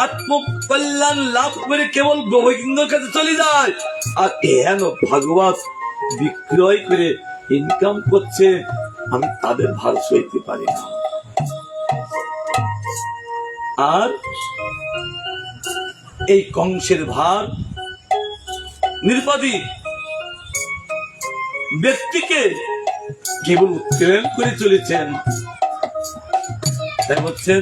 S1: আত্মকল্যাণ লাভ করে কেবল গোবিন্দর কাছে চলে যায়, আর এহেন ভাগবত বিক্রয় করে ইনকাম করছে, আমি তাদের ভার সইতে পারি না। আর এই কংসের ভার নির্বাদী ব্যক্তিকে কেবল উত্তোলন করে চলেছেন। তাই বলছেন,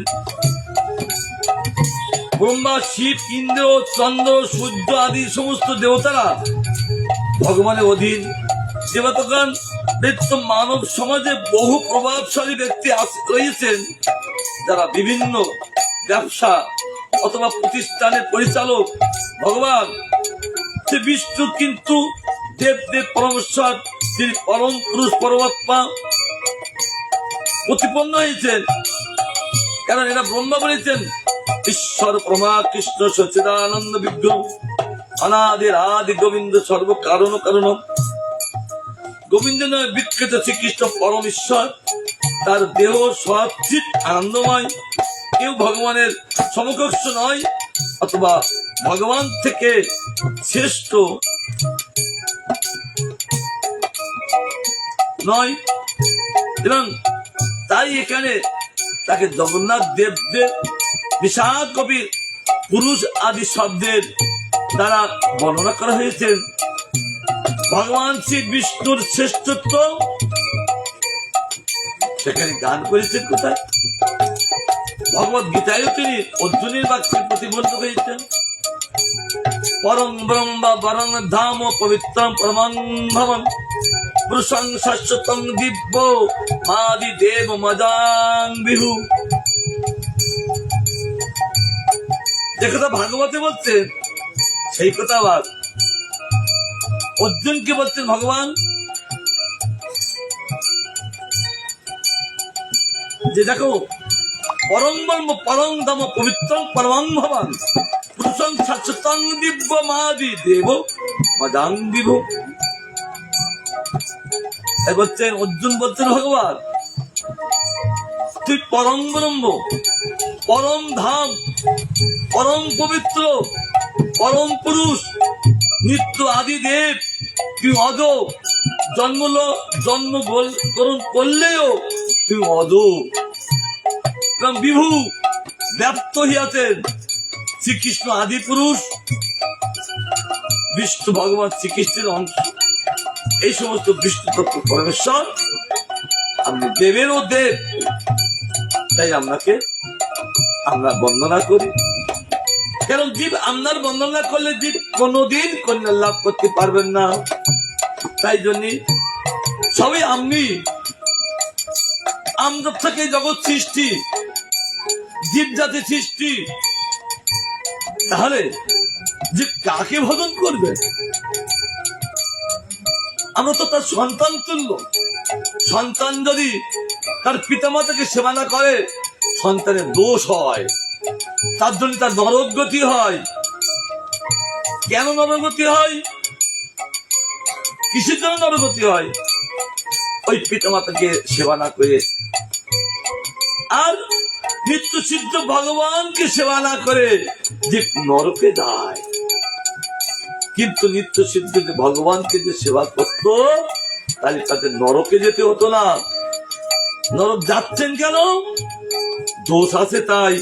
S1: ব্রহ্মা, শিব, ইন্দ্র, চন্দ্র, সূর্য আদি সমস্ত দেবতারা ভগবানের অধীন। দেবতাগণ ব্যতীত মানব সমাজে বহু প্রভাবশালী ব্যক্তি রয়েছেন, যারা বিভিন্ন ব্যবসা অথবা প্রতিষ্ঠানের পরিচালক। ভগবান শ্রী বিষ্ণু কিন্তু দেব দেব পরমেশ্বর, তিনি পরম পুরুষ পরমাত্মা প্রতিপন্ন হয়েছেন। কারণ এরা ব্রহ্মা বলেছেন, ঈশ্বর পরমা কৃষ্ণ সচ্চিদানন্দ বিগ্রহ অনাদির আদি গোবিন্দ সর্ব কারণ কারণ। গোবিন্দ নয় বিখ্যাত শ্রীকৃষ্ণ পরম ঈশ্বর, তার দেহ সচিত আনন্দময়, কেউ ভগবানের সমকক্ষ নয়, অথবা ভগবান থেকে শ্রেষ্ঠ নয়। এবং তাই এখানে তাকে জগন্নাথ দেব দেব বিশাল কবি পুরুষ আদি শব্দের দ্বারা বর্ণনা করা হয়েছে। ভগবান শ্রী বিষ্ণুর শ্রেষ্ঠত্ব সেখানে গান করেছেন কোথায়? ভগবত গীতায় তিনি অর্জুনের বাক্যে প্রতিবন্ধ হয়েছেন। পরম ব্রহ্ম বরং ধাম পবিত্রম পরমং ভবন পুরুষং শাশ্বতং দিব্য মাদি দেব মদাং বিহু। যে কথা ভাগবতে বলছেন, সেই কথা আবার অর্জুনকে বলছেন ভগবান, যে দেখো পরম ব্রহ্ম পরম ধাম পবিত্রং পরমং ভবন পুরুষং শাশ্বতং দিব্য মাদি দেব মদাং বিভু। বলছেন অর্জুন, বলছেন ভগবান তুই পরম ব্রহ্ম, পরম ধাম, পরম পবিত্র, পরম পুরুষ, নিত্য আদি দেব, তুই অদ, জন্মগ্রহণ করলেও তুই অদ এবং বিভু ব্যাপ্ত হইয়াছেন। শ্রীকৃষ্ণ আদি পুরুষ, বিষ্ণু ভগবান শ্রীকৃষ্ণের অংশ। এই সমস্ত বিষ্ণু তত্ত্ব পরমেশ্বর, আপনি দেবেরও দেব, তাই আমরা বন্দনা করি। কারণ জীব আপনার বন্দনা করলে জীব কোনদিন কন্যা লাভ করতে পারবেন না। তাই জন্য সবই আপনি, আমরা থেকে জগৎ সৃষ্টি, জীব জাতি সৃষ্টি, তাহলে জীব কাকে ভজন করবে? আমরা তো তার সন্তান তুল্য। সন্তান যদি তার পিতামাতাকে সেবা না করে, সন্তানের দোষ হয়, তার জন্য তার নরকগতি হয়। কেন নরকগতি হয়? কিসের জন্য নরকগতি হয়? ওই পিতা মাতাকে সেবা না করে আর নিত্য সিদ্ধ ভগবানকে সেবা না করে যে নরকে যায়। কিন্তু নিত্য সিদ্ধ যে ভগবানকে যে সেবা করত, তাহলে তাদের নরকে যেতে হতো না। নরক যাচ্ছেন কেন? দোষ আছে তাই।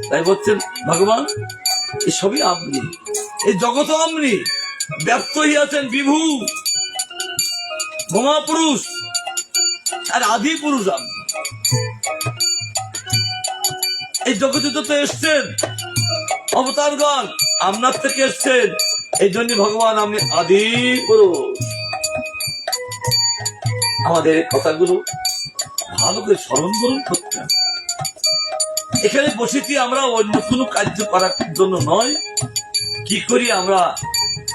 S1: তাই বলছেন ভগবান এসবই আপনি, এই জগৎ আপনি ব্যস্ত হইয়াছেন, বিভু মহাপুরুষ আর আদি পুরুষ আপনি। এই জগতে যত এসছেন অবতারগণ আপনার থেকে এসছেন, এই জন্য ভগবান আপনি আদি পুরুষ। আমাদের কথাগুলো ভালো করে স্মরণ করুন করতে। এখানে বসেছি আমরা অন্য কোনো কার্য করার জন্য নয়, কি করি আমরা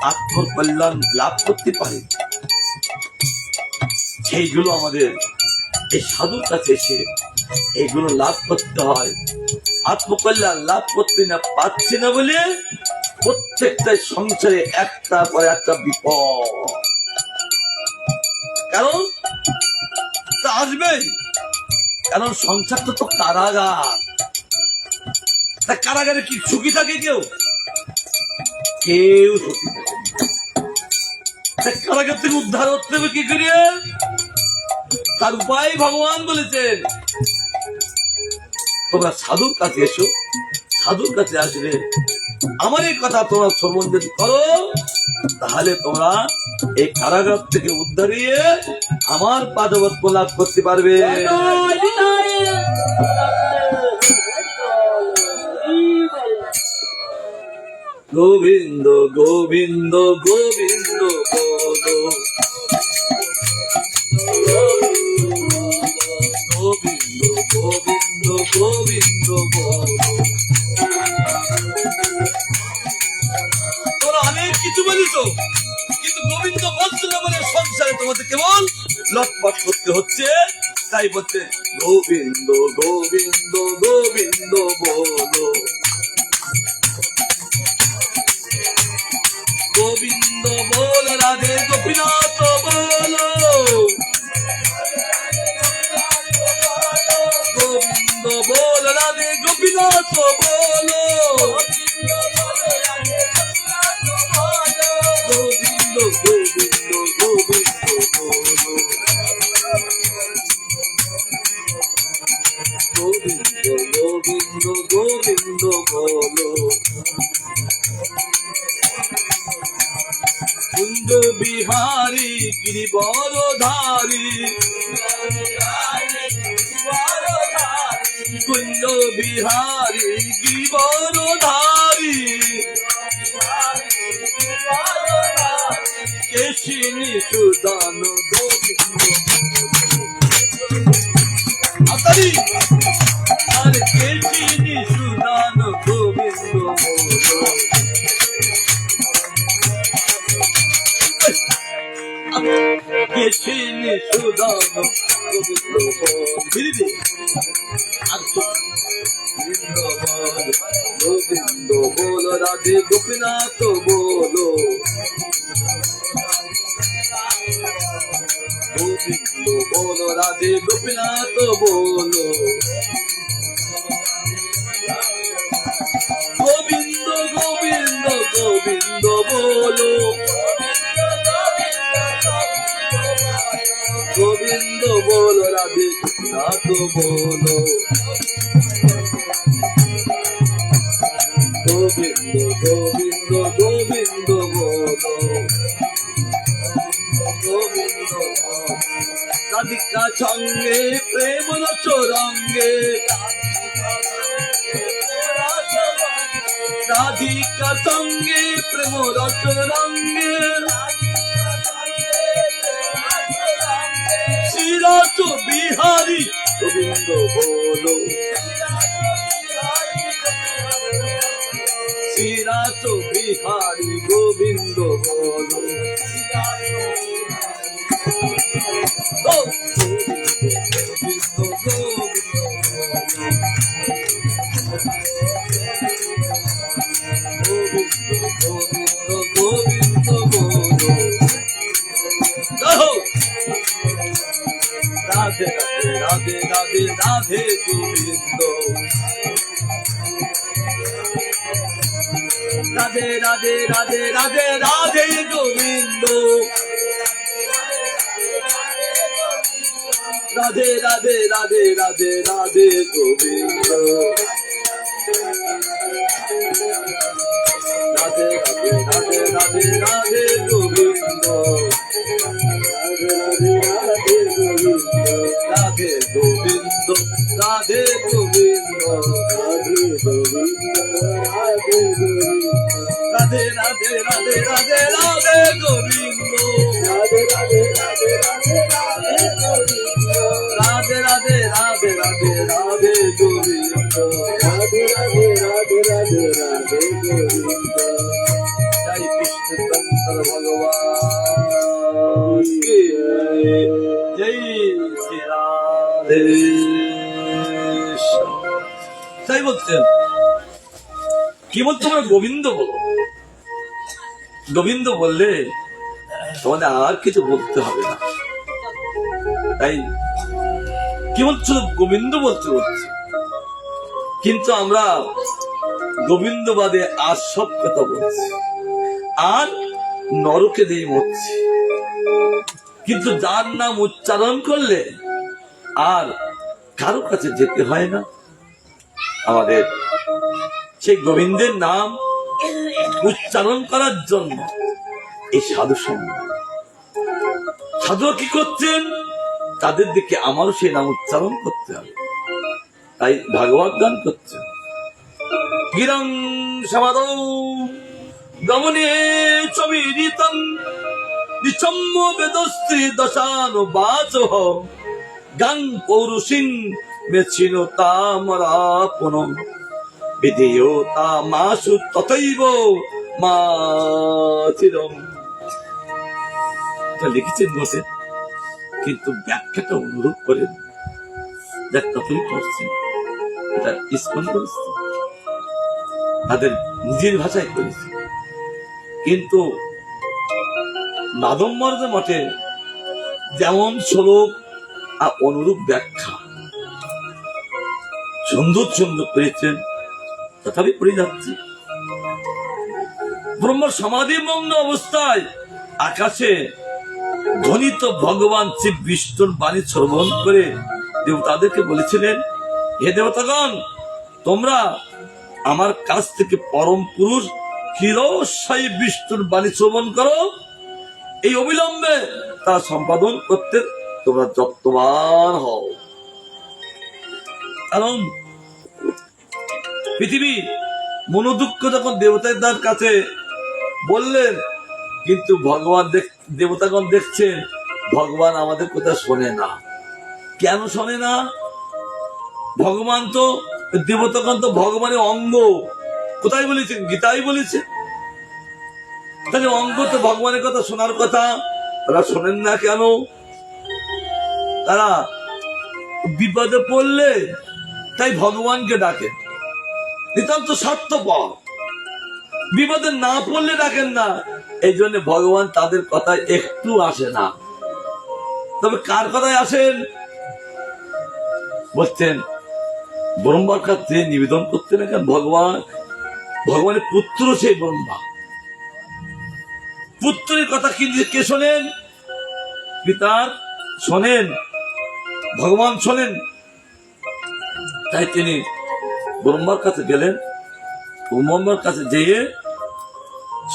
S1: আত্মকল্যাণ লাভ করতে পারি সেইগুলো আমাদের এই সাধুর কাছে এসে এইগুলো লাভ করতে হয়। আত্মকল্যাণ লাভ করতে না পারছি না বলে প্রত্যেকটা সংসারে একটা পর একটা বিপদ। কারণ তা আসবেই, কারণ সংসারটা তো কারাগার। তা কারাগারে কি সুখী থাকে কেউ? কেউ সুখী থাকে না। কারাগার থেকে উদ্ধার হতে হবে কি করিয়ে? তার উপায় ভগবান বলেছেন তোমরা সাধুর কাছে এসো। সাধুর কাছে আসবে আমার এই কথা তোমরা শ্রবণ যদি করো, তাহলে তোমরা এই কারাগার থেকে উদ্ধার হয়ে আমার পাদপদ্ম লাভ করতে পারবে। গোবিন্দ গোবিন্দ গোবিন্দ বলো, গোবিন্দ গোবিন্দ গোবিন্দ বলো। তোমরা অনেক কিছু বলিস, কিন্তু গোবিন্দ বলছো না বলে সংসারে তোমাদের কেবল লটপট করতে হচ্ছে। তাই বলছে গোবিন্দ গোবিন্দ গোবিন্দ বলো, গোবিন্দ বল রাধে গোপীনাথ বলো, গোবিন্দ বল রাধে গোপীনাথ বলো, গোবিন্দ গোবিন্দ গোবিন্দ বলো, গোবিন্দ গোবিন্দ গোবিন্দ বলো। কুঞ্জ বিহারী গিরিবরধারী, কুঞ্জ বিহারী গিরিবরধারী, কেশিনী সুদান গোবিন্দ আতারি, আর কেশিনী সুদান গোবিন্দ বলো, কেশিনী সুদান গোবিন্দ বলো। গোবিন্দ বল রাধে গোপীনাথ বলো, গোবিন্দ বল রাধে গোপীনাথ বলো, গোবিন্দ গোবিন্দ গোবিন্দ বলো, গোবিন্দ বল রাধে গোপীনাথ বলো, গোবিন্দ গোবিন্দ গোবিন্দ বলো, গোবিন্দ। রাধিকা সঙ্গে প্রেম রসরঙ্গে, রাধিকা সঙ্গে প্রেম রসরঙ্গে, শ্রীরাস বিহারী গোবিন্দ বলো, শ্রীরাস বিহারী গোবিন্দ বলো, গোবিন্দ গোবিন্দ গোবিন্দ বলো। রাধে রাধে রাধে রাধে গোবিন্দ, রাধে রাধে রাধে রাধে রাধে গোবিন্দ, রাধে রাধে রাধে রাধে রাধে গোবিন্দ, রাধে রাধে রাধে রাধে রাধে গোবিন্দ, রাধে গোবিন্দ, রাধে গোবিন্দ, রাধে রাধে রাধে রাধে রাধে গোবিন্দ, রাধে রাধে রাধে রাধে রাধে গোবিন্দ, জয় কৃষ্ণ শঙ্কর ভগবান কি জয়, শ্রী রাধে। তাই বলছেন কি বলছো, তোমরা গোবিন্দ বলো। গোবিন্দ বললে তোমাদের আর কিছু বলতে হবে না। তাই কি বলছো, গোবিন্দ বলতে বলছি, কিন্তু আমরা গোবিন্দ বাদে আর সব কথা বলছি, আর নরকে দিয়ে মরছি। কিন্তু যার নাম উচ্চারণ করলে আর কারো কাছে যেতে হয় না। আমাদের সেই গোবিন্দের নাম উচ্চারণ করার জন্য এই সাধু সঙ্গ, সাধুরা কি করছেন, তাদের দিকে আমারও সেই নাম উচ্চারণ করতে হবে। তাই ভাগবত গান করছেন, গিরং সমাদৌ গমনে চবিদিতং নিচম্ম বেদস্ত্রী দশানো বাচহ গাং পৌরুষিং মেছিনো তামরাপন বিধেয় তা মাসু তথৈব মা চিরম। এটা লিখেছেন বসে, কিন্তু ব্যাখ্যাটা অনুরোধ করেন ব্যাখ্যাটাই করছেন, এটা ইস্কন করেছে, তাদের নিজের ভাষায় করেছে। কিন্তু নাদম্বর মঠে যেমন শ্লোক আর অনুরূপ ব্যাখ্যা সুন্দর সুন্দর করেছেন, তথাপি পড়ে যাচ্ছে। ব্রহ্ম সমাধিমগ্ন অবস্থায় আকাশে ধ্বনিত ভগবান শিব বিষ্ণুর বাণী শ্রবণ করে দেবতাদেরকে বলেছিলেন, হে দেবতাগণ, তোমরা আমার কাছ থেকে পরম পুরুষ ক্ষীরসায়ী বিষ্ণুর বাণী শ্রবণ করো। এই অবিলম্বে তা সম্পাদন করতে তোমরা যত্নবান হও। কারণ পৃথিবী মনোদুঃখ যখন দেবতাদের কাছে বললেন, কিন্তু ভগবান দেবতাগণ দেখছেন ভগবান আমাদের কথা শোনে না। কেন শোনে না? ভগবান তো, দেবতাগণ তো ভগবানের অঙ্গ। কোথায় বলেছেন? গীতাই বলেছে। তাহলে অঙ্গ তো ভগবানের কথা শোনার কথা, তারা শোনেন না কেন? তারা বিপদে পড়লে তাই ভগবানকে ডাকে, নিতান্ত স্বার্থপর। বিপদে না পড়লে ডাকেন না, এই জন্য ভগবান তাদের কথায় একটু আসে না। তবে কার কথায় আসেন? বলছেন ব্রহ্মার কাছে নিবেদন করতে না, কেন ভগবানের পুত্র সেই ব্রহ্মা। পুত্রের কথা কে শোনেন? পিতার শোনেন, ভগবান শোনেন। তাই তিনি ব্রহ্মার কাছে গেলেন, ব্রহ্মার কাছে যেয়ে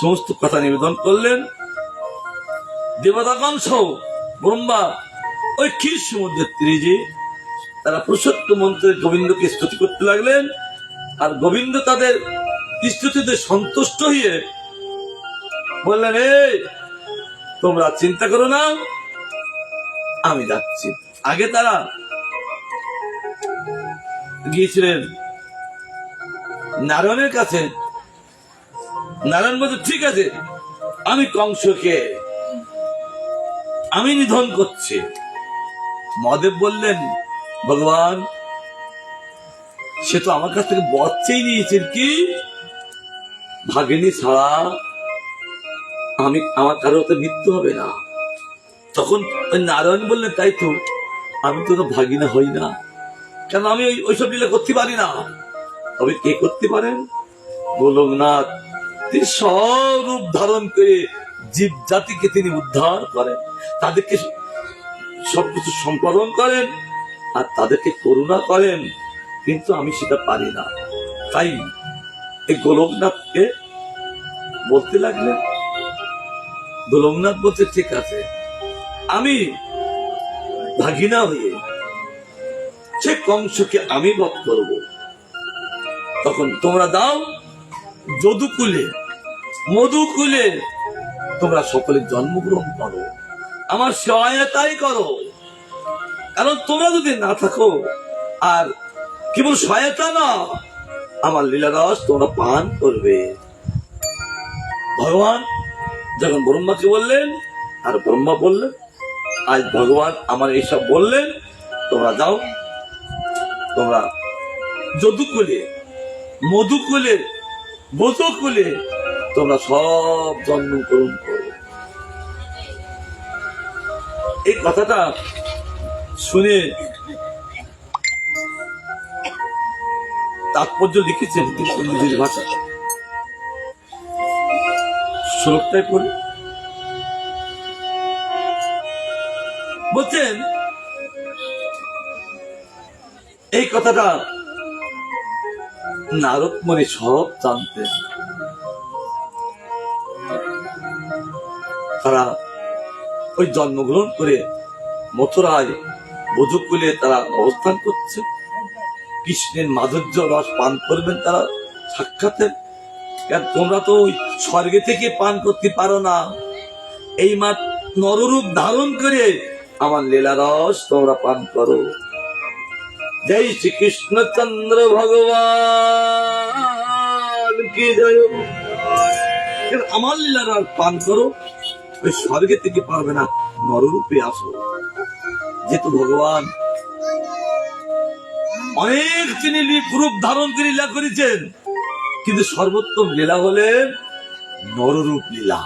S1: সমস্ত কথা নিবেদন করলেন। দেবতাগণ সহ ব্রহ্মা ওই ক্ষীর সমুদ্রের তীরে তারা পুরুষোত্তম মন্ত্রে গোবিন্দকে স্তুতি করতে লাগলেন। আর গোবিন্দ তাদের স্তুতিতে সন্তুষ্ট হয়ে বললেন, এই তোমরা চিন্তা করো না, আমি যাচ্ছি। আগে তারা গিয়েছিলেন নারায়ণের কাছে। নারায়ণ বলছে, ঠিক আছে, আমি কংসকে আমি নিধন করছি। মহাদেব বললেন, ভগবান সে তো আমার কাছ থেকে বর চেয়ে নিয়েছেন কি ভাগিনী ছাড়া আমার কারোতে মৃত্যু হবে না। তখন ওই নারায়ণ বললেন তাই তো, আমি তো ভাগিনা হই না, কেন আমি ওইসব লীলা করতে পারি না। তবে কে করতে পারেন? গোলকনাথ। তিনি স্বরূপ ধারণ করে জীব জাতিকে তিনি উদ্ধার করেন, তাদেরকে সবকিছু সম্পাদন করেন আর তাদেরকে করুণা করেন, কিন্তু আমি সেটা পারি না। তাই এই গোলকনাথকে বলতে লাগলেন। গোলকনাথ বলতে ঠিক আছে, আমি ভাগিনা হয়ে সে কংসকে আমি বধ করব। তখন তোমরা দাও যদুকুলে মধুকুলে তোমরা সকলে জন্মগ্রহণ করো, আমার সহায়তাই করো। কারণ তোমরা যদি না থাকো, আর কেবল সহায়তা না, আমার লীলারস তোমরা পান করবে। ভগবান যখন ব্রহ্মাকে বললেন, আর ব্রহ্মা বললেন আজ ভগবান আমার এইসব বললেন, তোমরা যাও, তোমরা যদুকুলে মধুকুলে ব্রজকুলে তোমরা সব জন্মগ্রহণ করো। এই কথাটা শুনে তাৎপর্য লিখেছেন কিন্তু নিজের ভাষা। শ্লোকটাই পড়ি। বলছেন এই কথাটা নারদ মুনি সব জানতেন। তারা ওই জন্মগ্রহণ করে মথুরায় ব্রজকুলে তারা অবস্থান করছে, কৃষ্ণের মাধুর্য রস পান করবেন তারা সাক্ষাতে। তোমরা তো ওই স্বর্গে থেকে পান করতে পারো না, এই মাত্র নররূপ ধারণ করে আমার লীলা রস তোমরা পান করো। জয় শ্রীকৃষ্ণচন্দ্র ভগবান কি জয়। আমার লীলা রস পান করো, ওই স্বর্গে থেকে পারবে না, নররূপে আসো। যেহেতু ভগবান অনেক তিনি রূপ ধারণ করে লীলা করেছেন, কিন্তু সর্বোত্তম লীলা হলেন নররূপ লীলা।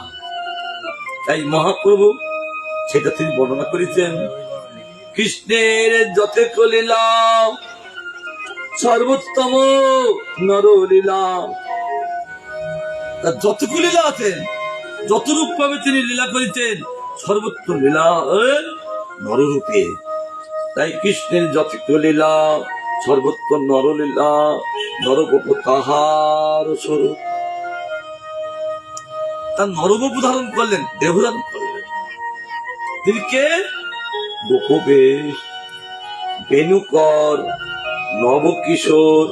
S1: তাই মহাপ্রভু সেটা তিনি বর্ণনা করেছেন। কৃষ্ণের যথেক লীলা সর্বোত্তম নরলীলা। যতটুকু লীলা আছেন, যত রূপ ভাবে তিনি লীলা করেছেন, সর্বোত্তম লীলা নররূপে। তাই কৃষ্ণের যথেক লীলা সর্বোত্তম নরলীলা, নরগোপ তাহার স্বরূপ। তার নরগোপ ধারণ করলেন, দেহ ধারণ করলেন। তিনি কে? গোপবেশ, বেণুকর, নবকিশোর,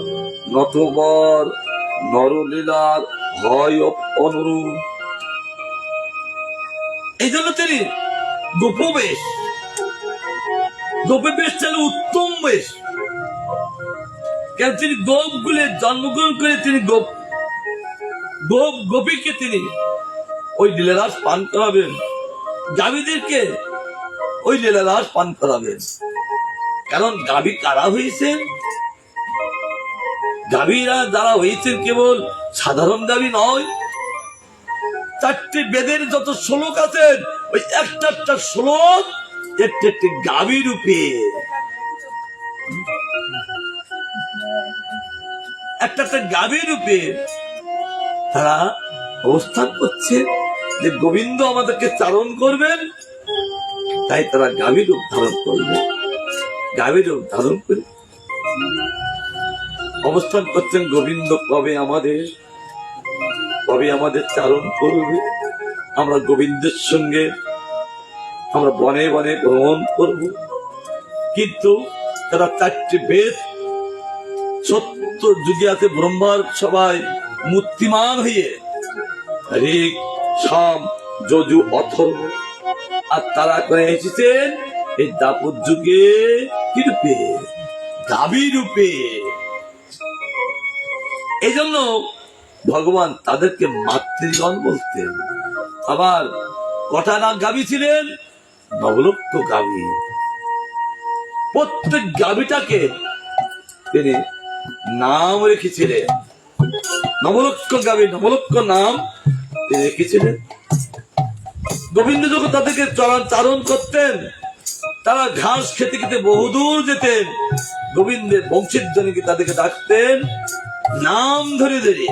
S1: নটবর, নরলীলার হয় অনুরূপ। এই জন্য তিনি গোপবেশ। গোপবেশ ছিল উত্তম বেশ, কেন তিনি গোপ গুলে জন্মগ্রহণ করে তিনি গোপীকে তিনি ওই লীলারাস পান করাবেন, গাভীদেরকে ওই লীলারাস পান করাবেন। কারণ গাভী কারা হয়েছেন? গাভীরা যারা হয়েছেন কেবল সাধারণ গাভী নয়, চারটি বেদের যত শ্লোক আছেন, ওই একটা একটা শ্লোক একটি একটি গাভী রূপে, একটা একটা গাভী রূপে তারা অবস্থান করছে যে গোবিন্দ আমাদেরকে চারণ করবেন। তাই তারা গাভী রূপ ধারণ করবে, গাভী রূপ ধারণ করে অবস্থান করছেন। গোবিন্দ কবে আমাদের চারণ করবে, আমরা গোবিন্দের সঙ্গে আমরা বনে বনে ভ্রমণ করব। কিন্তু তারা চারটি বেদ সত্য যুগে আছে, ব্রহ্মার সবাই মূর্তিমান হয়ে ঋক, সাম, যজু, অথর্ব, আর তারা করে এসেছেন এই দাপর যুগে কি রূপে? গাভী রূপে। এই জন্য ভগবান তাদেরকে মাতৃগণ বলতেন। আবার কটা না গাভী ছিলেন? নবলক্ষ গাভী। প্রত্যেক গাভীটাকে তিনি নাম রেখেছিলেন, নবলক্ষ গাবে নবলক্ষ নাম তিনি রেখেছিলেন। গোবিন্দ যখন তাদেরকে চারণ করতেন, তারা ঘাস খেতে খেতে বহুদূর যেতেন, গোবিন্দের বংশের জনকে তাদেরকে ডাকতেন নাম ধরে ধরে,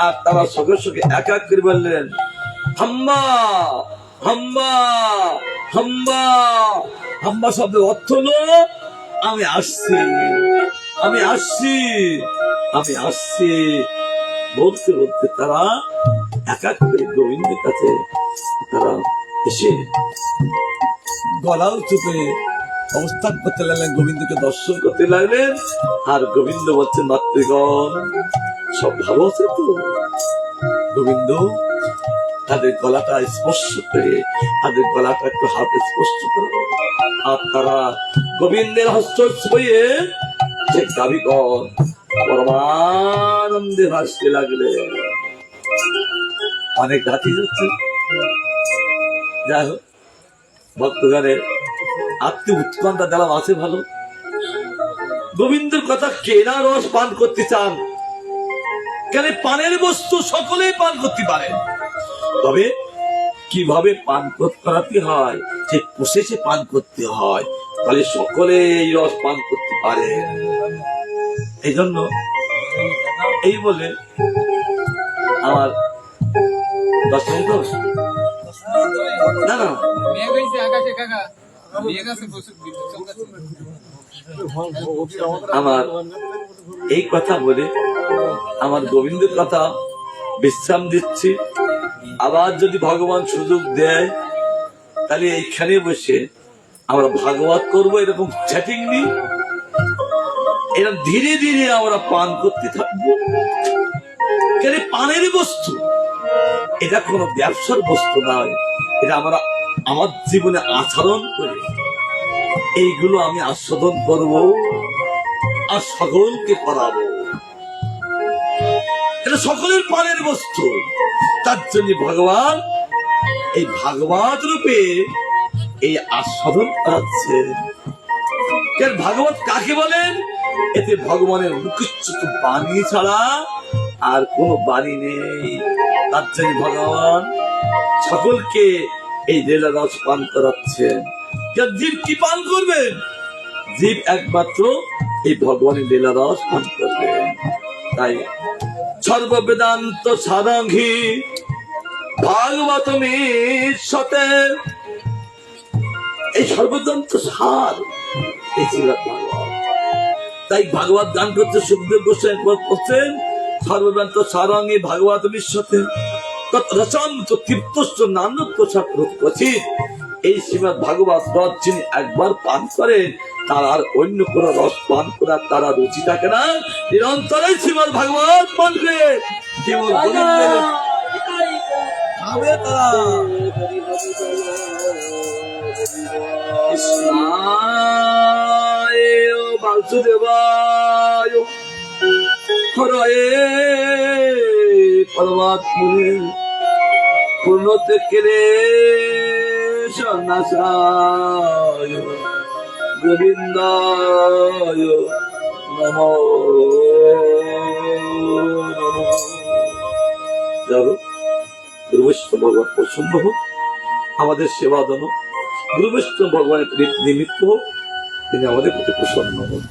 S1: আর তারা সঙ্গে সঙ্গে এক এক করে বললেন হাম্বা হাম্বা হাম্বা। হাম্বা শব্দের অর্থ হলো আমি আসছি, আমি আসছি, আমি আসছি। বলতে বলতে তারা এক এক করে গোবিন্দের কাছে তারা এসে গলা উঁচু করে অবস্থান করতে লাগলেন, গোবিন্দকে দর্শন করতে লাগলেন। আর গোবিন্দ বলছেন মাতৃগণ সব ভালো আছে তো? গোবিন্দ তাদের গলাটা স্পর্শ করে, তাদের গলাটা একটু হাতে স্পর্শ করে, আর তারা গোবিন্দের হস্ত ছুঁয়ে যে গাভীগণ পরমানন্দে ভাসতে লাগলে। অনেক রাতি যাচ্ছে, যাই হোক ভক্তগণের আত্মীয় উৎকণ্ঠা দিলাম আছে ভালো। গোবিন্দের কথা কেনা রস পান করতে চান, কেন পানের বস্তু সকলেই পান করতে পারে, তবে কিভাবে পান করাতে হয় সে প্রসেসে পান করতে হয়, তাহলে সকলে এই রস পান করতে পারে। এই জন্য এই বলে আমার 10 মিনিট না না আমার এই কথা বলে আমার গোবিন্দের কথা বিশ্রাম দিচ্ছি। আবার যদি ভগবান সুযোগ দেয় তাহলে এইখানে বসে আমরা ভাগবত করবো, এরকম চ্যাটিং নেই, এরকম ধীরে ধীরে আমরা পান করতে থাকবো। কেন পানের বস্তু, এটা কোনো ব্যবসার বস্তু নয়, এটা আমরা আমার জীবনে আচরণ করি, এইগুলো আমি আস্বাদন করব আর সকলকে করাবো। এটা সকলের পানের বস্তু, তার জন্য ভগবান এই ভাগবত রূপে এই আস্বাদন করাচ্ছে। কেন ভাগবত কাকে বলেন? এতে ভগবানের মুখচ্যুত বাণী ছাড়া আর কোন বাণী নেই। তার জন্য ভগবান সকলকে এই লীলা রস পান করাচ্ছেন। জীব কি পান করবেন? জীব একমাত্র এই ভগবানের লীলা রস পান করবেন। তাই সর্ববেদান্ত সারাংঘি ভাগবত মিশতে, এই সর্ববেদান্ত সার এই ছিল ভাগবত। তাই ভাগবত গান করতে সুখদেব গোস্বামী করছেন সর্ববেদান্ত সারাঙ্গী ভাগবত মিশতে রচন্ত তৃপ্তস্য নান্যত্ব কচিত। এই শ্রীমদ ভাগবত রস যিনি একবার পান করেন তার আর অন্য কোন রস পান করার তারা রুচি থাকে না। নিরন্তরে শ্রীমদ ভাগবত পান করে কেবল গোবিন্দের খাবে তারা। কৃষ্ণায় বাসুদেবায় হরয়ে পরমাত্মনে পূর্ণতে কেলে সন্ন্যাসায় গোবিন্দায় নমো নমঃ। যাবো গুরু বৈষ্ণব ভগবান প্রসন্ন হোক, আমাদের সেবা দান গুরু বৈষ্ণব ভগবানের নিমিত্ত হোক, তিনি আমাদের প্রতি প্রসন্ন হোক।